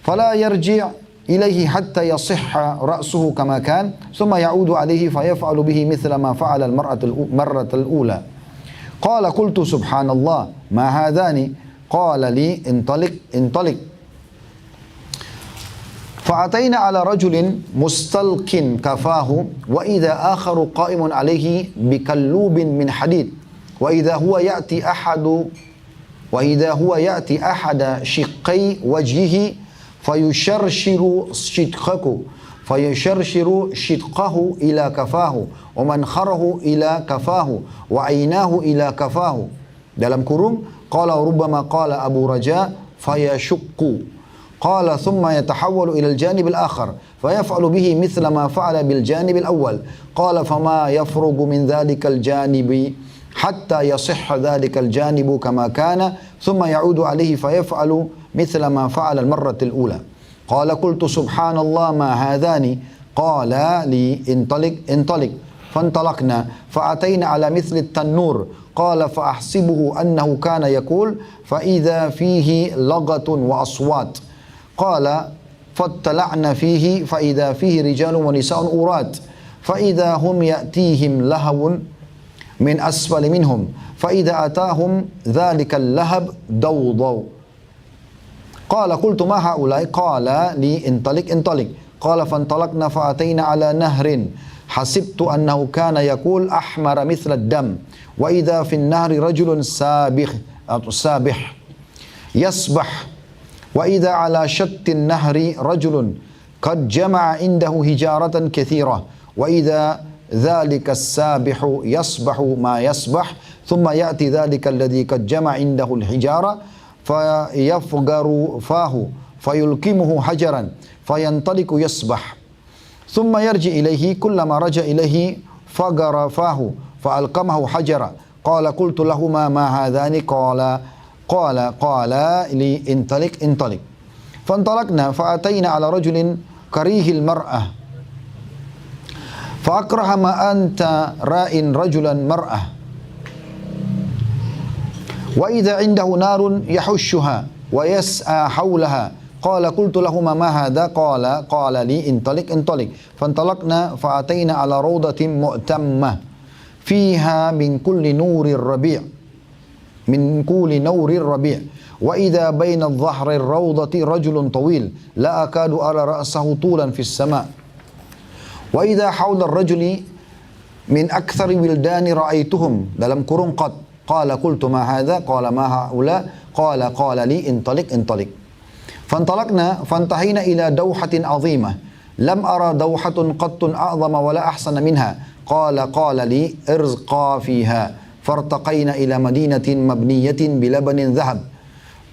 fala yarji' إليه حتى يصح رأسه كما كان ثم يعود عليه فيفعل به مثل ما فعل المرة الأولى. قال قلت سبحان الله ما هذان؟ قال لي انطلق. فأتينا على رجل مستلق كفاه وإذا آخر قائم عليه بكلوب من حديد وإذا هو يأتي أحد شقي وجهه فيشرشر شدقه إلى كفاه ومنخره إلى كفاه وعيناه إلى كفاه. Dalam kurung, قال ربما قال أبو رجاء فيشق، قال ثم يتحول إلى الجانب الآخر فيفعل به مثل ما فعل بالجانب الأول. قال فما يفرغ من ذلك الجانب حتى يصح ذلك الجانب كما كان ثم يعود عليه فيفعل مثل ما فعل المرة الأولى. قال قلت سبحان الله ما هذان؟ قال لي انطلق فانطلقنا فأتينا على مثل التنور. قال فأحسبه أنه كان يقول فإذا فيه لغة وأصوات. قال فاطلعنا فيه فإذا فيه رجال ونساء أورات فإذا هم يأتيهم لهو من أسفل منهم فإذا أتاهم ذلك اللهب ضوضوا. قال قلت ما هؤلاء؟ قال لي انطلق. قال فانطلقنا فأتينا على نهر حسبت أنه كان يقول أحمر مثل الدم وإذا في النهر رجل سابح يسبح وإذا على شط النهر رجل قد جمع عنده هجارة كثيرة وإذا ذلك السابح يسبح ما يسبح ثم يأتي ذلك الذي قد جمع عنده الحجارة فيفجر فاه فيلكمه حجرا فينطلق يسبح ثم يرجع إليه كلما رجع إليه فجر فاه فألقمه حجرا. قال قلت لهما ما هذان؟ قال لي انطلق. فانطلقنا فأتينا على رجل كريه المرأة فأكره ما أنت راء رجلا مرأة وإذا عنده نار يحشها ويسعى حولها. قال قلت لهما ما هذا؟ قال لي انطلق. فانطلقنا فأتينا على روضة مؤتمة فيها من كل نور الربيع وإذا بين الظهر الروضة رجل طويل لا أكاد أرى رأسه طولا في السماء وإذا حول الرجل من أكثر ولدان رأيتهم dalam kurung قد. قال قلت ما هذا؟ قال ما هؤلاء؟ قال لي انطلق. فانطلقنا فانتهينا إلى دوحة عظيمة لم أرى دوحة قط أعظم ولا أحسن منها. قال لي ارزقا فيها فارتقينا إلى مدينة مبنية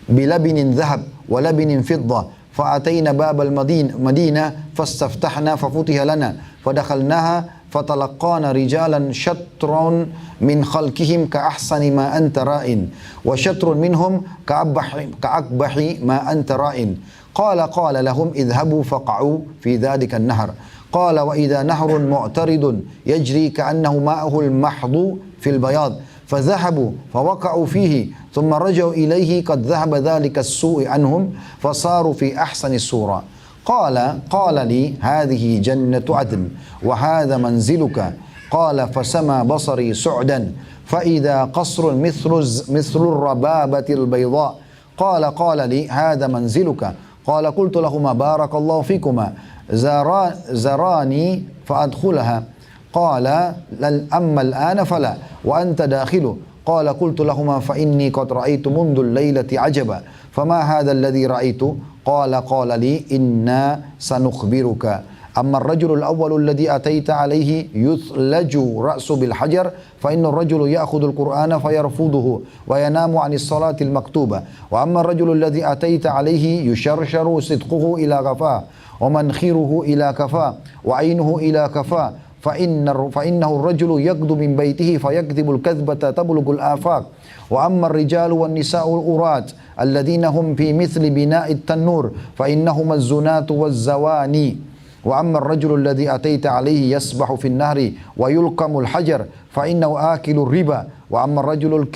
بلبن ذهب ولبن فضة فأتينا باب المدينة فاستفتحنا ففتح لنا فدخلناها فتلقانا رجالا شطر من خلقهم كأحسن ما أنت راء وشطر منهم كأقبح ما أنت راء. قال لهم اذهبوا فقعوا في ذلك النهر. قال وإذا نهر معترض يجري كأنه ماءه المحض في البياض فذهبوا فوقعوا فيه ثم رجعوا إليه قد ذهب ذلك السوء عنهم فصاروا في أحسن الصورة. قال لي هذه جنة عدن وهذا منزلك. قال فسمى بصري سعدا فإذا قصر مثل الربابة البيضاء. قال لي هذا منزلك. قال قلت لهما بارك الله فيكما زراني فأدخلها. قال أما الآن فلا وأنت داخل. قال قلت لهما فإني قد رأيت منذ الليلة عجبا فما هذا الذي رأيت؟ قال لي إنا سنخبرك. أما الرجل الأول الذي أتيت عليه يثلج رأسه بالحجر فإن الرجل يأخذ القرآن فيرفضه وينام عن الصلاة المكتوبة. وأما الرجل الذي أتيت عليه يشرشر صدقه إلى غفاه ومنخره إلى كفاه وعينه إلى كفاه فإنه الرجل يغدو من بيته فيكذب الكذبة تبلغ الآفاق. وأما الرجال والنساء الأورات الذين هم في مثل بناء التنور فإنهما الزنات والزواني. وأما الرجل الذي أتيت عليه يسبح في النهر ويلقم الحجر فإنه آكل الربا. وأما الرجل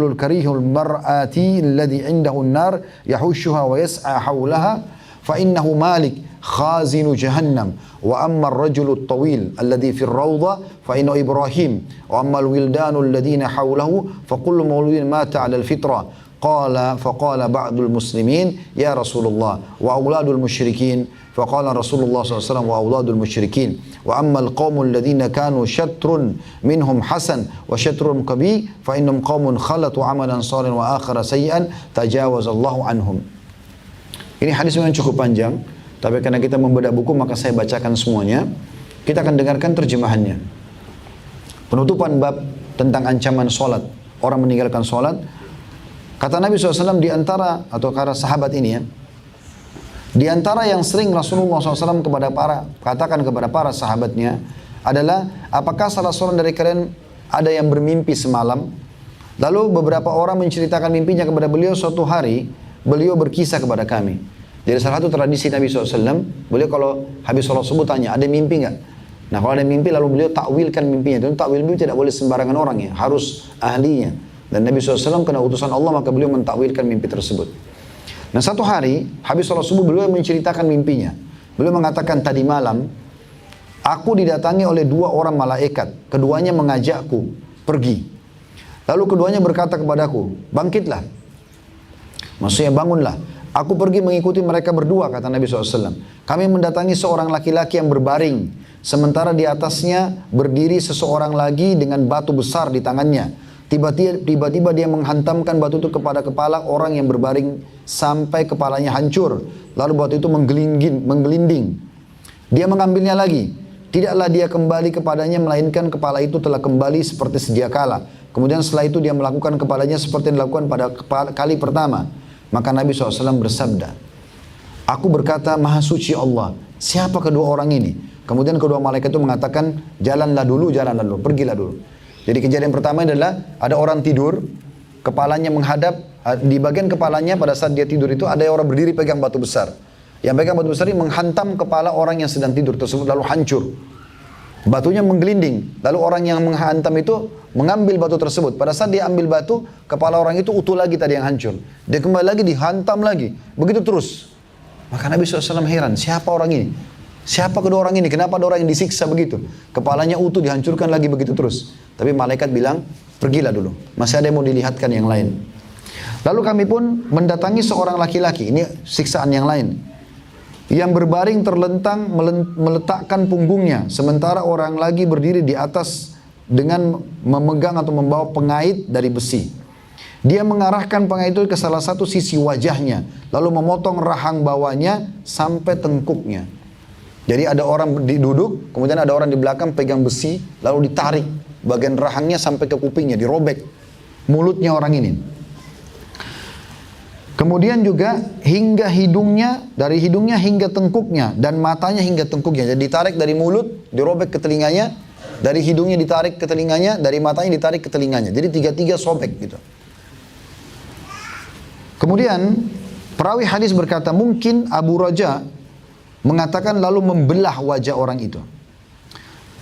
الكريه المرأة الذي عنده النار يحشها ويسعى حولها فإنه مالك خازن جهنم. وأما الرجل الطويل الذي في الروضة فإنه إبراهيم. وأما الولدان الذين حوله فكل مولود مات على الفطرة. faqala ba'dul muslimin ya Rasulullah wa auladul musyrikin. Faqala Rasulullah SAW wa auladul musyrikin. Wa ammal qawmul ladhina kanu syatrun minhum hasan wa syatrun qabih fa innum qawmun khalatu amalan salihan wa akhara sayyi'an tajawazallahu anhum. Ini hadis memang cukup panjang, tapi karena kita membedah buku maka saya bacakan semuanya. Kita akan dengarkan terjemahannya. Penutupan bab tentang ancaman solat, orang meninggalkan solat. Kata Nabi SAW di antara, atau para sahabat ini ya, di antara yang sering Rasulullah SAW katakan kepada para sahabatnya adalah, apakah salah seorang dari kalian ada yang bermimpi semalam? Lalu beberapa orang menceritakan mimpinya kepada beliau. Suatu hari beliau berkisah kepada kami. Jadi salah satu tradisi Nabi SAW, beliau kalau habis sholat subuh tanya, ada mimpi nggak? Nah kalau ada mimpi lalu beliau takwilkan mimpinya. Dan takwil mimpi tidak boleh sembarangan orang ya, harus ahlinya. Dan Nabi SAW kena utusan Allah maka beliau mentakwilkan mimpi tersebut. Nah satu hari, habis sholat subuh beliau menceritakan mimpinya. Beliau mengatakan, tadi malam, aku didatangi oleh dua orang malaikat. Keduanya mengajakku pergi. Lalu keduanya berkata kepadaku, bangkitlah. Maksudnya bangunlah. Aku pergi mengikuti mereka berdua, kata Nabi SAW. Kami mendatangi seorang laki-laki yang berbaring. Sementara di atasnya berdiri seseorang lagi dengan batu besar di tangannya. Tiba-tiba dia menghantamkan batu itu kepada kepala orang yang berbaring sampai kepalanya hancur. Lalu batu itu menggelinding. Dia mengambilnya lagi. Tidaklah dia kembali kepadanya, melainkan kepala itu telah kembali seperti sedia kala. Kemudian setelah itu dia melakukan kepalanya seperti yang dilakukan pada kali pertama. Maka Nabi SAW bersabda, aku berkata, Maha Suci Allah, siapa kedua orang ini? Kemudian kedua malaikat itu mengatakan, jalanlah dulu, pergilah dulu. Jadi kejadian pertama adalah ada orang tidur, kepalanya menghadap, di bagian kepalanya pada saat dia tidur itu ada orang berdiri pegang batu besar. Yang pegang batu besar ini menghantam kepala orang yang sedang tidur tersebut lalu hancur. Batunya menggelinding, lalu orang yang menghantam itu mengambil batu tersebut. Pada saat dia ambil batu, kepala orang itu utuh lagi tadi yang hancur. Dia kembali lagi dihantam lagi, begitu terus. Maka Nabi SAW heran, siapa orang ini? Siapa kedua orang ini? Kenapa ada orang yang disiksa begitu? Kepalanya utuh, dihancurkan lagi begitu terus. Tapi malaikat bilang, pergilah dulu. Masih ada yang mau dilihatkan yang lain. Lalu kami pun mendatangi seorang laki-laki. Ini siksaan yang lain. Yang berbaring terlentang meletakkan punggungnya. Sementara orang lagi berdiri di atas dengan memegang atau membawa pengait dari besi. Dia mengarahkan pengait itu ke salah satu sisi wajahnya. Lalu memotong rahang bawahnya sampai tengkuknya. Jadi ada orang duduk, kemudian ada orang di belakang pegang besi, lalu ditarik bagian rahangnya sampai ke kupingnya, dirobek mulutnya orang ini. Kemudian juga hingga hidungnya, dari hidungnya hingga tengkuknya, dan matanya hingga tengkuknya. Jadi ditarik dari mulut, dirobek ke telinganya, dari hidungnya ditarik ke telinganya, dari matanya ditarik ke telinganya. Jadi tiga-tiga sobek gitu. Kemudian perawi hadis berkata, mungkin Abu Raja mengatakan lalu membelah wajah orang itu.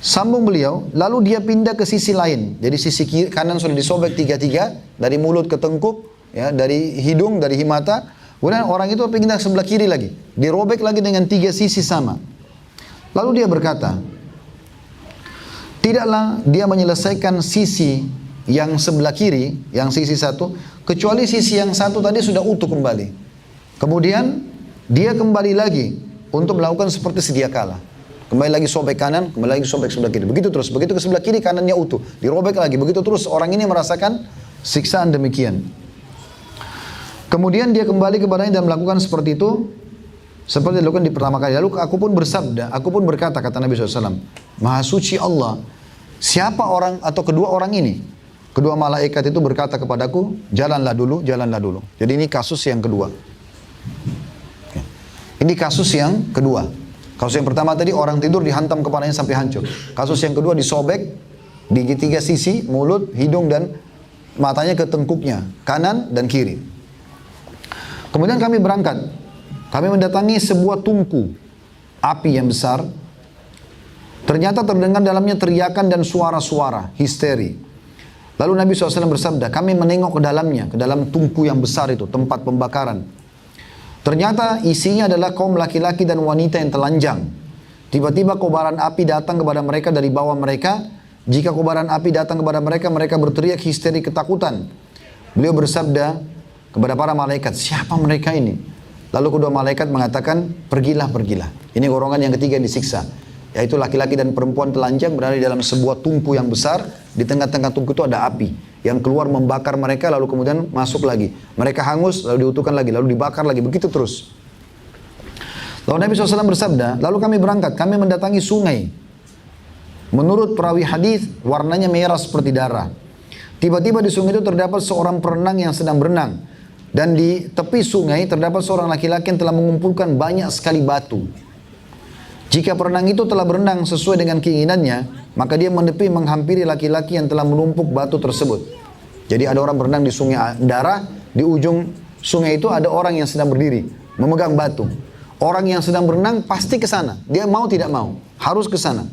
Sambung beliau, lalu dia pindah ke sisi lain. Jadi sisi kiri, kanan sudah disobek tiga-tiga, dari mulut ke tengkuk, ya, dari hidung, dari mata. Kemudian orang itu pindah ke sebelah kiri lagi, dirobek lagi dengan tiga sisi sama. Lalu dia berkata, tidaklah dia menyelesaikan sisi yang sebelah kiri, yang sisi satu, kecuali sisi yang satu tadi sudah utuh kembali. Kemudian dia kembali lagi untuk melakukan seperti sedia kala. Kembali lagi sobek kanan, kembali lagi sobek sebelah kiri. Begitu terus, begitu ke sebelah kiri kanannya utuh, dirobek lagi. Begitu terus orang ini merasakan siksaan demikian. Kemudian dia kembali kepadanya dan melakukan seperti itu, seperti dilakukan di pertama kali. Lalu aku pun bersabda, aku pun berkata, kata Nabi SAW, Maha Suci Allah, siapa orang atau kedua orang ini? Kedua malaikat itu berkata kepadaku, jalanlah dulu, jalanlah dulu. Jadi ini kasus yang kedua. Ini kasus yang kedua. Kasus yang pertama tadi orang tidur dihantam kepalanya sampai hancur. Kasus yang kedua disobek di tiga sisi, mulut, hidung dan matanya ke tengkuknya, kanan dan kiri. Kemudian kami berangkat. Kami mendatangi sebuah tungku api yang besar. Ternyata terdengar dalamnya teriakan dan suara-suara histeri. Lalu Nabi SAW bersabda, kami menengok ke dalamnya, ke dalam tungku yang besar itu, tempat pembakaran. Ternyata isinya adalah kaum laki-laki dan wanita yang telanjang. Tiba-tiba kobaran api datang kepada mereka dari bawah mereka. Jika kobaran api datang kepada mereka, mereka berteriak histeri ketakutan. Beliau bersabda, kepada para malaikat, siapa mereka ini? Lalu kedua malaikat mengatakan, pergilah, pergilah. Ini golongan yang ketiga yang disiksa, yaitu laki-laki dan perempuan telanjang berada di dalam sebuah tungku yang besar. Di tengah-tengah tungku itu ada api yang keluar membakar mereka, lalu kemudian masuk lagi. Mereka hangus, lalu diutuhkan lagi, lalu dibakar lagi, begitu terus. Lalu Nabi SAW bersabda, lalu kami berangkat, kami mendatangi sungai. Menurut perawi hadis, warnanya merah seperti darah. Tiba-tiba di sungai itu terdapat seorang perenang yang sedang berenang. Dan di tepi sungai terdapat seorang laki-laki yang telah mengumpulkan banyak sekali batu. Jika perenang itu telah berenang sesuai dengan keinginannya, maka dia menepi menghampiri laki-laki yang telah menumpuk batu tersebut. Jadi ada orang berenang di sungai darah, di ujung sungai itu ada orang yang sedang berdiri, memegang batu. Orang yang sedang berenang pasti ke sana. Dia mau tidak mau, harus ke sana.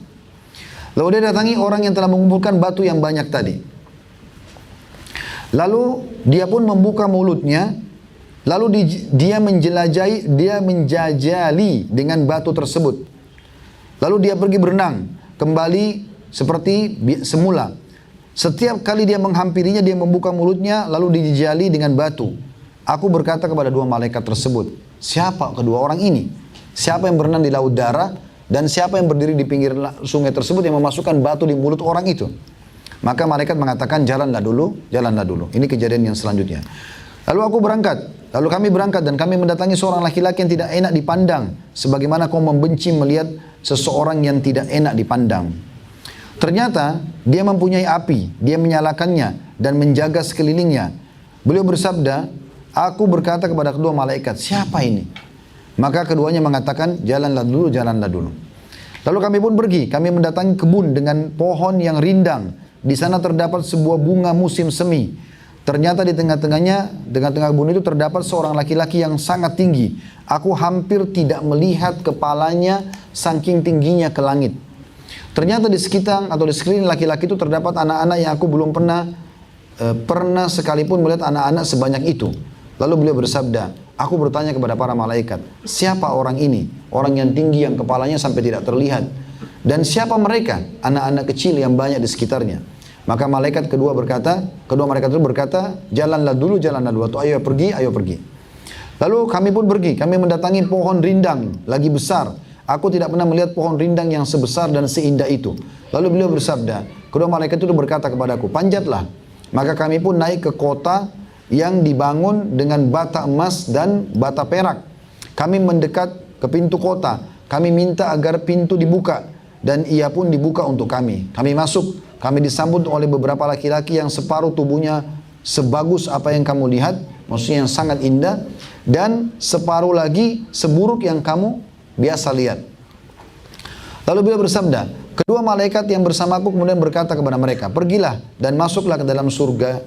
Lalu dia datangi orang yang telah mengumpulkan batu yang banyak tadi. Lalu dia pun membuka mulutnya, lalu dia menjajali dengan batu tersebut. Lalu dia pergi berenang kembali seperti semula. Setiap kali dia menghampirinya, dia membuka mulutnya lalu dijajali dengan batu. Aku berkata kepada dua malaikat tersebut, siapa kedua orang ini? Siapa yang berenang di laut darah dan siapa yang berdiri di pinggir sungai tersebut yang memasukkan batu di mulut orang itu? Maka malaikat mengatakan, jalanlah dulu, jalanlah dulu. Ini kejadian yang selanjutnya. Lalu aku berangkat, lalu kami berangkat dan kami mendatangi seorang laki-laki yang tidak enak dipandang, sebagaimana kau membenci melihat seseorang yang tidak enak dipandang. Ternyata dia mempunyai api, dia menyalakannya dan menjaga sekelilingnya. Beliau bersabda, aku berkata kepada kedua malaikat, siapa ini? Maka keduanya mengatakan, jalanlah dulu, jalanlah dulu. Lalu kami pun pergi, kami mendatangi kebun dengan pohon yang rindang. Di sana terdapat sebuah bunga musim semi. Ternyata di tengah-tengahnya, tengah-tengah kebun itu terdapat seorang laki-laki yang sangat tinggi. Aku hampir tidak melihat kepalanya saking tingginya ke langit. Ternyata di sekitar atau di sekeliling laki-laki itu terdapat anak-anak yang aku belum pernah sekalipun melihat anak-anak sebanyak itu. Lalu beliau bersabda, aku bertanya kepada para malaikat, siapa orang ini? Orang yang tinggi yang kepalanya sampai tidak terlihat. Dan siapa mereka? Anak-anak kecil yang banyak di sekitarnya. Maka kedua malaikat itu berkata, jalanlah dulu, jalanlah dulu. Atau ayo pergi, ayo pergi. Lalu kami pun pergi, kami mendatangi pohon rindang, lagi besar. Aku tidak pernah melihat pohon rindang yang sebesar dan seindah itu. Lalu beliau bersabda, kedua malaikat itu berkata kepadaku, panjatlah. Maka kami pun naik ke kota yang dibangun dengan bata emas dan bata perak. Kami mendekat ke pintu kota, kami minta agar pintu dibuka. Dan ia pun dibuka untuk kami. Kami masuk, kami disambut oleh beberapa laki-laki yang separuh tubuhnya sebagus apa yang kamu lihat, maksudnya yang sangat indah, dan separuh lagi seburuk yang kamu biasa lihat. Lalu beliau bersabda, kedua malaikat yang bersamaku kemudian berkata kepada mereka, pergilah dan masuklah ke dalam surga,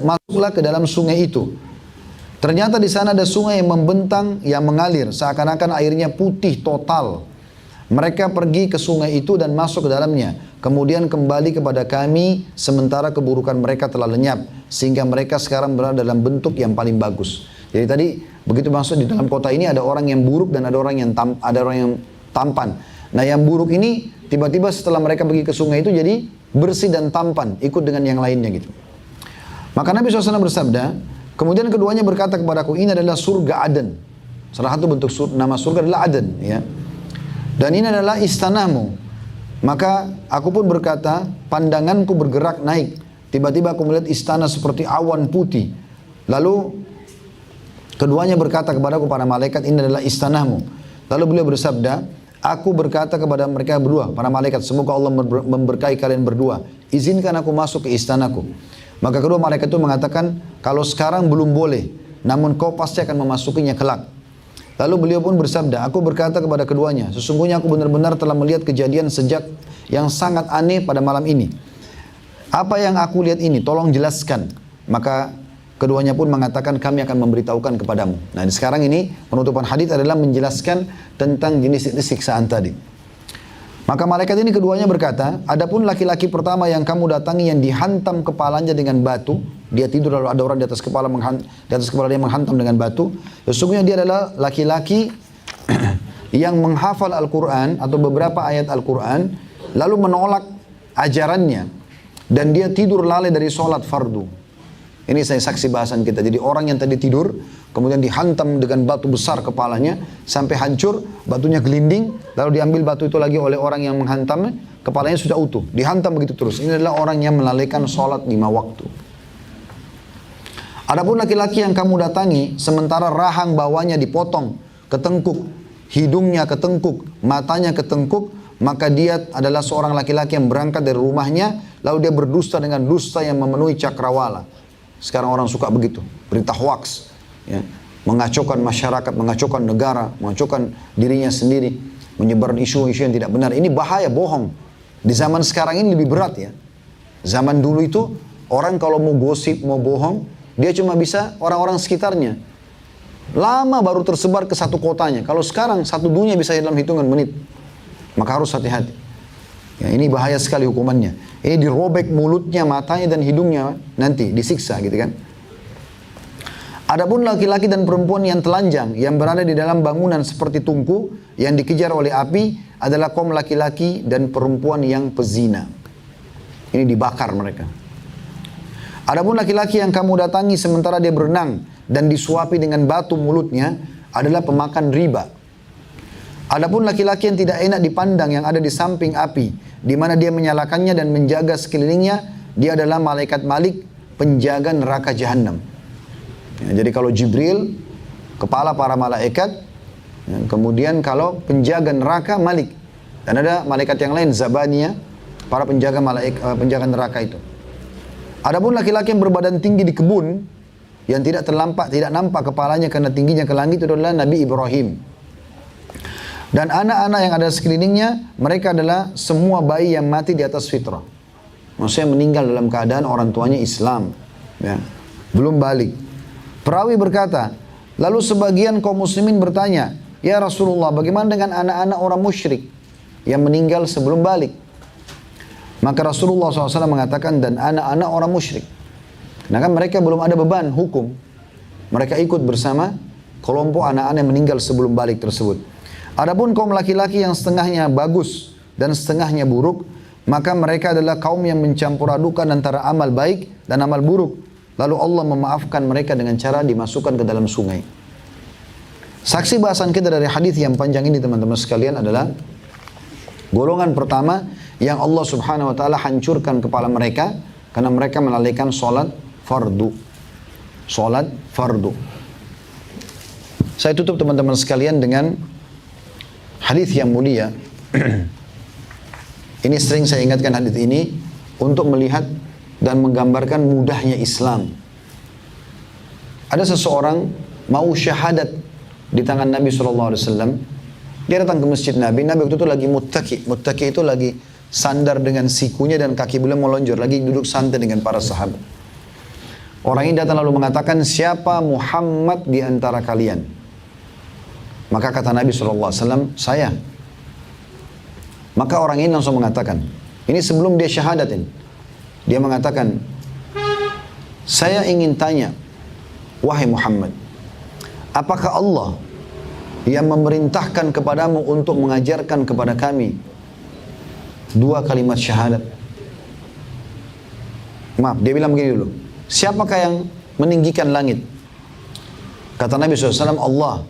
masuklah ke dalam sungai itu. Ternyata di sana ada sungai yang membentang, yang mengalir, seakan-akan airnya putih total. Mereka pergi ke sungai itu dan masuk ke dalamnya. Kemudian kembali kepada kami sementara keburukan mereka telah lenyap. Sehingga mereka sekarang berada dalam bentuk yang paling bagus. Jadi tadi begitu masuk di dalam kota ini ada orang yang buruk dan ada orang yang tampan. Nah yang buruk ini tiba-tiba setelah mereka pergi ke sungai itu jadi bersih dan tampan. Ikut dengan yang lainnya gitu. Maka Nabi SAW bersabda, kemudian keduanya berkata kepadaku, ini adalah surga Aden. Salah satu bentuk nama surga adalah Aden. Ya. Dan ini adalah istanamu. Maka aku pun berkata, pandanganku bergerak naik. Tiba-tiba aku melihat istana seperti awan putih. Lalu keduanya berkata kepadaku, para malaikat, ini adalah istanamu. Lalu beliau bersabda, aku berkata kepada mereka berdua, para malaikat, semoga Allah memberkahi kalian berdua. Izinkan aku masuk ke istanaku. Maka kedua malaikat itu mengatakan, kalau sekarang belum boleh, namun kau pasti akan memasukinya kelak. Lalu beliau pun bersabda, aku berkata kepada keduanya, sesungguhnya aku benar-benar telah melihat kejadian sejak yang sangat aneh pada malam ini. Apa yang aku lihat ini? Tolong jelaskan. Maka keduanya pun mengatakan, kami akan memberitahukan kepadamu. Nah sekarang ini penutupan hadits adalah menjelaskan tentang jenis siksaan tadi. Maka malaikat ini keduanya berkata, adapun laki-laki pertama yang kamu datangi yang dihantam kepalanya dengan batu, dia tidur lalu ada orang di atas kepala dia menghantam dengan batu, sesungguhnya dia adalah laki-laki yang menghafal Al-Quran atau beberapa ayat Al-Quran, lalu menolak ajarannya, dan dia tidur lalai dari sholat fardu. Ini saya saksi bahasan kita. Jadi orang yang tadi tidur, kemudian dihantam dengan batu besar kepalanya, sampai hancur, batunya gelinding, lalu diambil batu itu lagi oleh orang yang menghantamnya, kepalanya sudah utuh, dihantam begitu terus. Ini adalah orang yang melalaikan sholat 5 waktu. Adapun laki-laki yang kamu datangi, sementara rahang bawahnya dipotong, ketengkuk, hidungnya ketengkuk, matanya ketengkuk, maka dia adalah seorang laki-laki yang berangkat dari rumahnya, lalu dia berdusta dengan dusta yang memenuhi cakrawala. Sekarang orang suka begitu, berita hoax, ya, mengacaukan masyarakat, mengacaukan negara, mengacaukan dirinya sendiri, menyebar isu-isu yang tidak benar. Ini bahaya, bohong. Di zaman sekarang ini lebih berat ya. Zaman dulu itu orang kalau mau gosip, mau bohong, dia cuma bisa orang-orang sekitarnya. Lama baru tersebar ke satu kotanya. Kalau sekarang satu dunia bisa dalam hitungan menit. Maka harus hati-hati. Ya, ini bahaya sekali hukumannya. Ini dirobek mulutnya, matanya dan hidungnya nanti disiksa gitu kan. Adapun laki-laki dan perempuan yang telanjang yang berada di dalam bangunan seperti tungku yang dikejar oleh api adalah kaum laki-laki dan perempuan yang pezina. Ini dibakar mereka. Adapun laki-laki yang kamu datangi sementara dia berenang dan disuapi dengan batu mulutnya adalah pemakan riba. Adapun laki-laki yang tidak enak dipandang yang ada di samping api, di mana dia menyalakannya dan menjaga sekelilingnya, dia adalah malaikat Malik, penjaga neraka jahanam. Ya, jadi kalau Jibril, kepala para malaikat, ya, kemudian kalau penjaga neraka Malik, dan ada malaikat yang lain Zabaniya, para penjaga penjaga neraka itu. Adapun laki-laki yang berbadan tinggi di kebun, yang tidak nampak kepalanya karena tingginya ke langit, itu adalah Nabi Ibrahim. Dan anak-anak yang ada sekelilingnya, mereka adalah semua bayi yang mati di atas fitrah. Maksudnya meninggal dalam keadaan orang tuanya Islam, ya, belum balik. Perawi berkata, lalu sebagian kaum muslimin bertanya, ya Rasulullah, bagaimana dengan anak-anak orang musyrik yang meninggal sebelum balik? Maka Rasulullah SAW mengatakan, dan anak-anak orang musyrik. Nah kan mereka belum ada beban hukum. Mereka ikut bersama kelompok anak-anak yang meninggal sebelum balik tersebut. Adapun kaum laki-laki yang setengahnya bagus dan setengahnya buruk, maka mereka adalah kaum yang mencampur adukan antara amal baik dan amal buruk. Lalu Allah memaafkan mereka dengan cara dimasukkan ke dalam sungai. Saksi bahasan kita dari hadis yang panjang ini teman-teman sekalian adalah golongan pertama yang Allah Subhanahu wa taala hancurkan kepala mereka karena mereka melalaikan salat fardu. Salat fardu. Saya tutup teman-teman sekalian dengan hadis yang mulia. Ini sering saya ingatkan hadis ini untuk melihat dan menggambarkan mudahnya Islam. Ada seseorang mau syahadat di tangan Nabi SAW. Dia datang ke masjid Nabi. Nabi waktu itu lagi muttaki. Muttaki itu lagi sandar dengan sikunya dan kaki beliau melonjor. Lagi duduk santai dengan para sahabat. Orang ini datang lalu mengatakan, siapa Muhammad di antara kalian? Maka kata Nabi SAW, saya. Maka orang ini langsung mengatakan, ini sebelum dia syahadatin. Dia mengatakan, saya ingin tanya, wahai Muhammad, apakah Allah yang memerintahkan kepadamu untuk mengajarkan kepada kami 2 kalimat syahadat? Maaf, dia bilang begini dulu. Siapakah yang meninggikan langit? Kata Nabi SAW, Allah.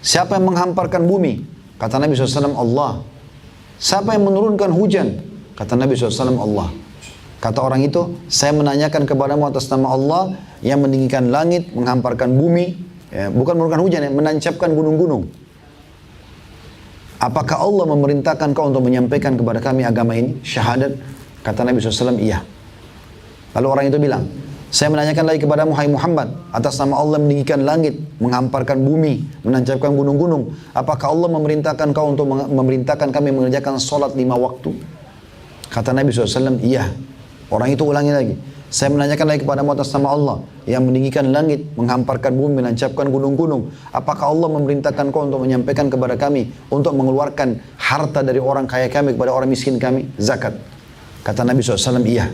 Siapa yang menghamparkan bumi? Kata Nabi SAW, Allah. Siapa yang menurunkan hujan? Kata Nabi SAW, Allah. Kata orang itu, saya menanyakan kepadamu atas nama Allah yang meninggikan langit, menghamparkan bumi, ya, bukan menurunkan hujan, ya, menancapkan gunung-gunung. Apakah Allah memerintahkan kau untuk menyampaikan kepada kami agama ini? Syahadat. Kata Nabi SAW, iya. Lalu orang itu bilang, saya menanyakan lagi kepadamu, hai Muhammad, atas nama Allah meninggikan langit, menghamparkan bumi, menancapkan gunung-gunung. Apakah Allah memerintahkan kau untuk memerintahkan kami mengerjakan sholat 5 waktu? Kata Nabi SAW, iya. Orang itu ulangi lagi. Saya menanyakan lagi kepadamu atas nama Allah yang meninggikan langit, menghamparkan bumi, menancapkan gunung-gunung. Apakah Allah memerintahkan kau untuk menyampaikan kepada kami untuk mengeluarkan harta dari orang kaya kami kepada orang miskin kami? Zakat. Kata Nabi SAW, iya.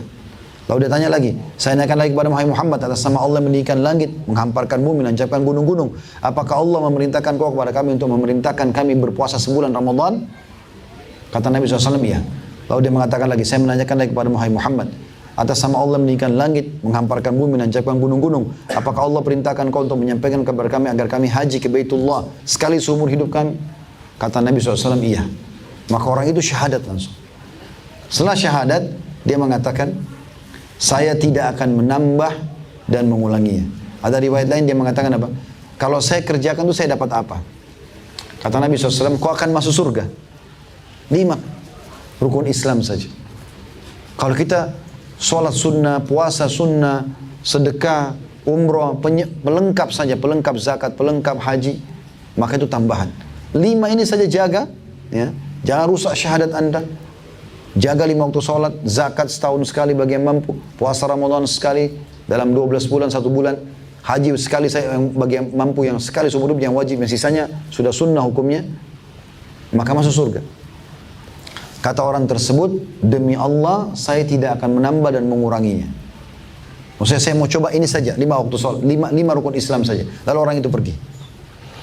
Lalu dia tanya lagi, saya tanyakan lagi kepada Muhammad atas nama Allah meninggikan langit, menghamparkan bumi, menancapkan gunung-gunung. Apakah Allah memerintahkan kau kepada kami untuk memerintahkan kami berpuasa sebulan Ramadan? Kata Nabi SAW, iya. Lalu dia mengatakan lagi, saya menanyakan lagi kepada Muhammad Atas nama Allah meninggikan langit, menghamparkan bumi, menancapkan gunung-gunung. Apakah Allah perintahkan kau untuk menyampaikan kabar kami agar kami haji ke Baitullah sekali seumur hidup kami? Kata Nabi SAW, iya. Maka orang itu syahadat langsung. Setelah syahadat, dia mengatakan, saya tidak akan menambah dan mengulanginya. Ada riwayat lain dia mengatakan apa? Kalau saya kerjakan itu saya dapat apa? Kata Nabi SAW, kau akan masuk surga. 5 rukun Islam saja. Kalau kita sholat sunnah, puasa sunnah, sedekah, umrah, pelengkap saja, pelengkap zakat, pelengkap haji, maka itu tambahan. 5 ini saja jaga, ya. Jangan rusak syahadat Anda. Jaga 5 waktu sholat, zakat setahun sekali bagi yang mampu, puasa Ramadan sekali dalam 12 bulan, 1 bulan, haji sekali saya bagi yang mampu, yang sekali seumur hidup, yang wajib, yang sisanya sudah sunnah hukumnya, maka masuk surga. Kata orang tersebut, demi Allah saya tidak akan menambah dan menguranginya. Maksudnya saya mau coba ini saja, 5 waktu sholat, 5 rukun Islam saja. Lalu orang itu pergi.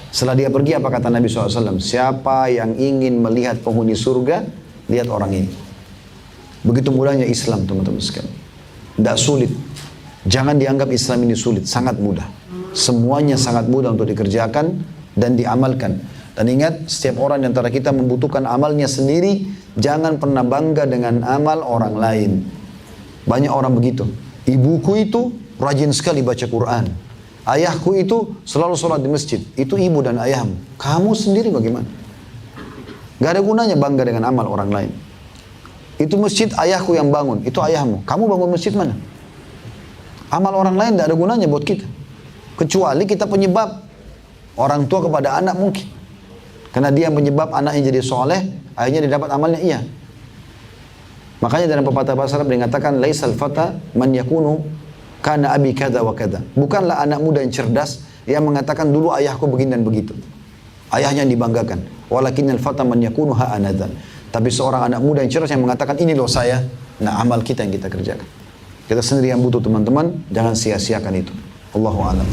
Setelah dia pergi, apa kata Nabi SAW? Siapa yang ingin melihat penghuni surga, lihat orang ini. Begitu mudahnya Islam, teman-teman sekalian. Tidak sulit. Jangan dianggap Islam ini sulit, sangat mudah. Semuanya sangat mudah untuk dikerjakan dan diamalkan. Dan ingat, setiap orang di antara kita membutuhkan amalnya sendiri. Jangan pernah bangga dengan amal orang lain. Banyak orang begitu. Ibuku itu rajin sekali baca Quran. Ayahku itu selalu sholat di masjid. Itu ibu dan ayahmu. Kamu sendiri bagaimana? Gak ada gunanya bangga dengan amal orang lain. Itu masjid ayahku yang bangun. Itu ayahmu. Kamu bangun masjid mana? Amal orang lain gak ada gunanya buat kita. Kecuali kita penyebab. Orang tua kepada anak mungkin. Karena dia menyebab anaknya jadi soleh, akhirnya dia dapat amalnya, iya. Makanya dalam pepatah bahasa Arab dikatakan, laisal fata man yakunu kana abi kada wa kada. Bukanlah anak muda yang cerdas yang mengatakan dulu ayahku begini dan begitu. Ayahnya yang dibanggakan. Walakinnal fata man yakunu ha anadha. Tapi seorang anak muda yang cerdas yang mengatakan ini loh saya. Nah, amal kita yang kita kerjakan. Kita sendiri yang butuh, teman-teman, jangan sia-siakan itu. Allahu a'lam.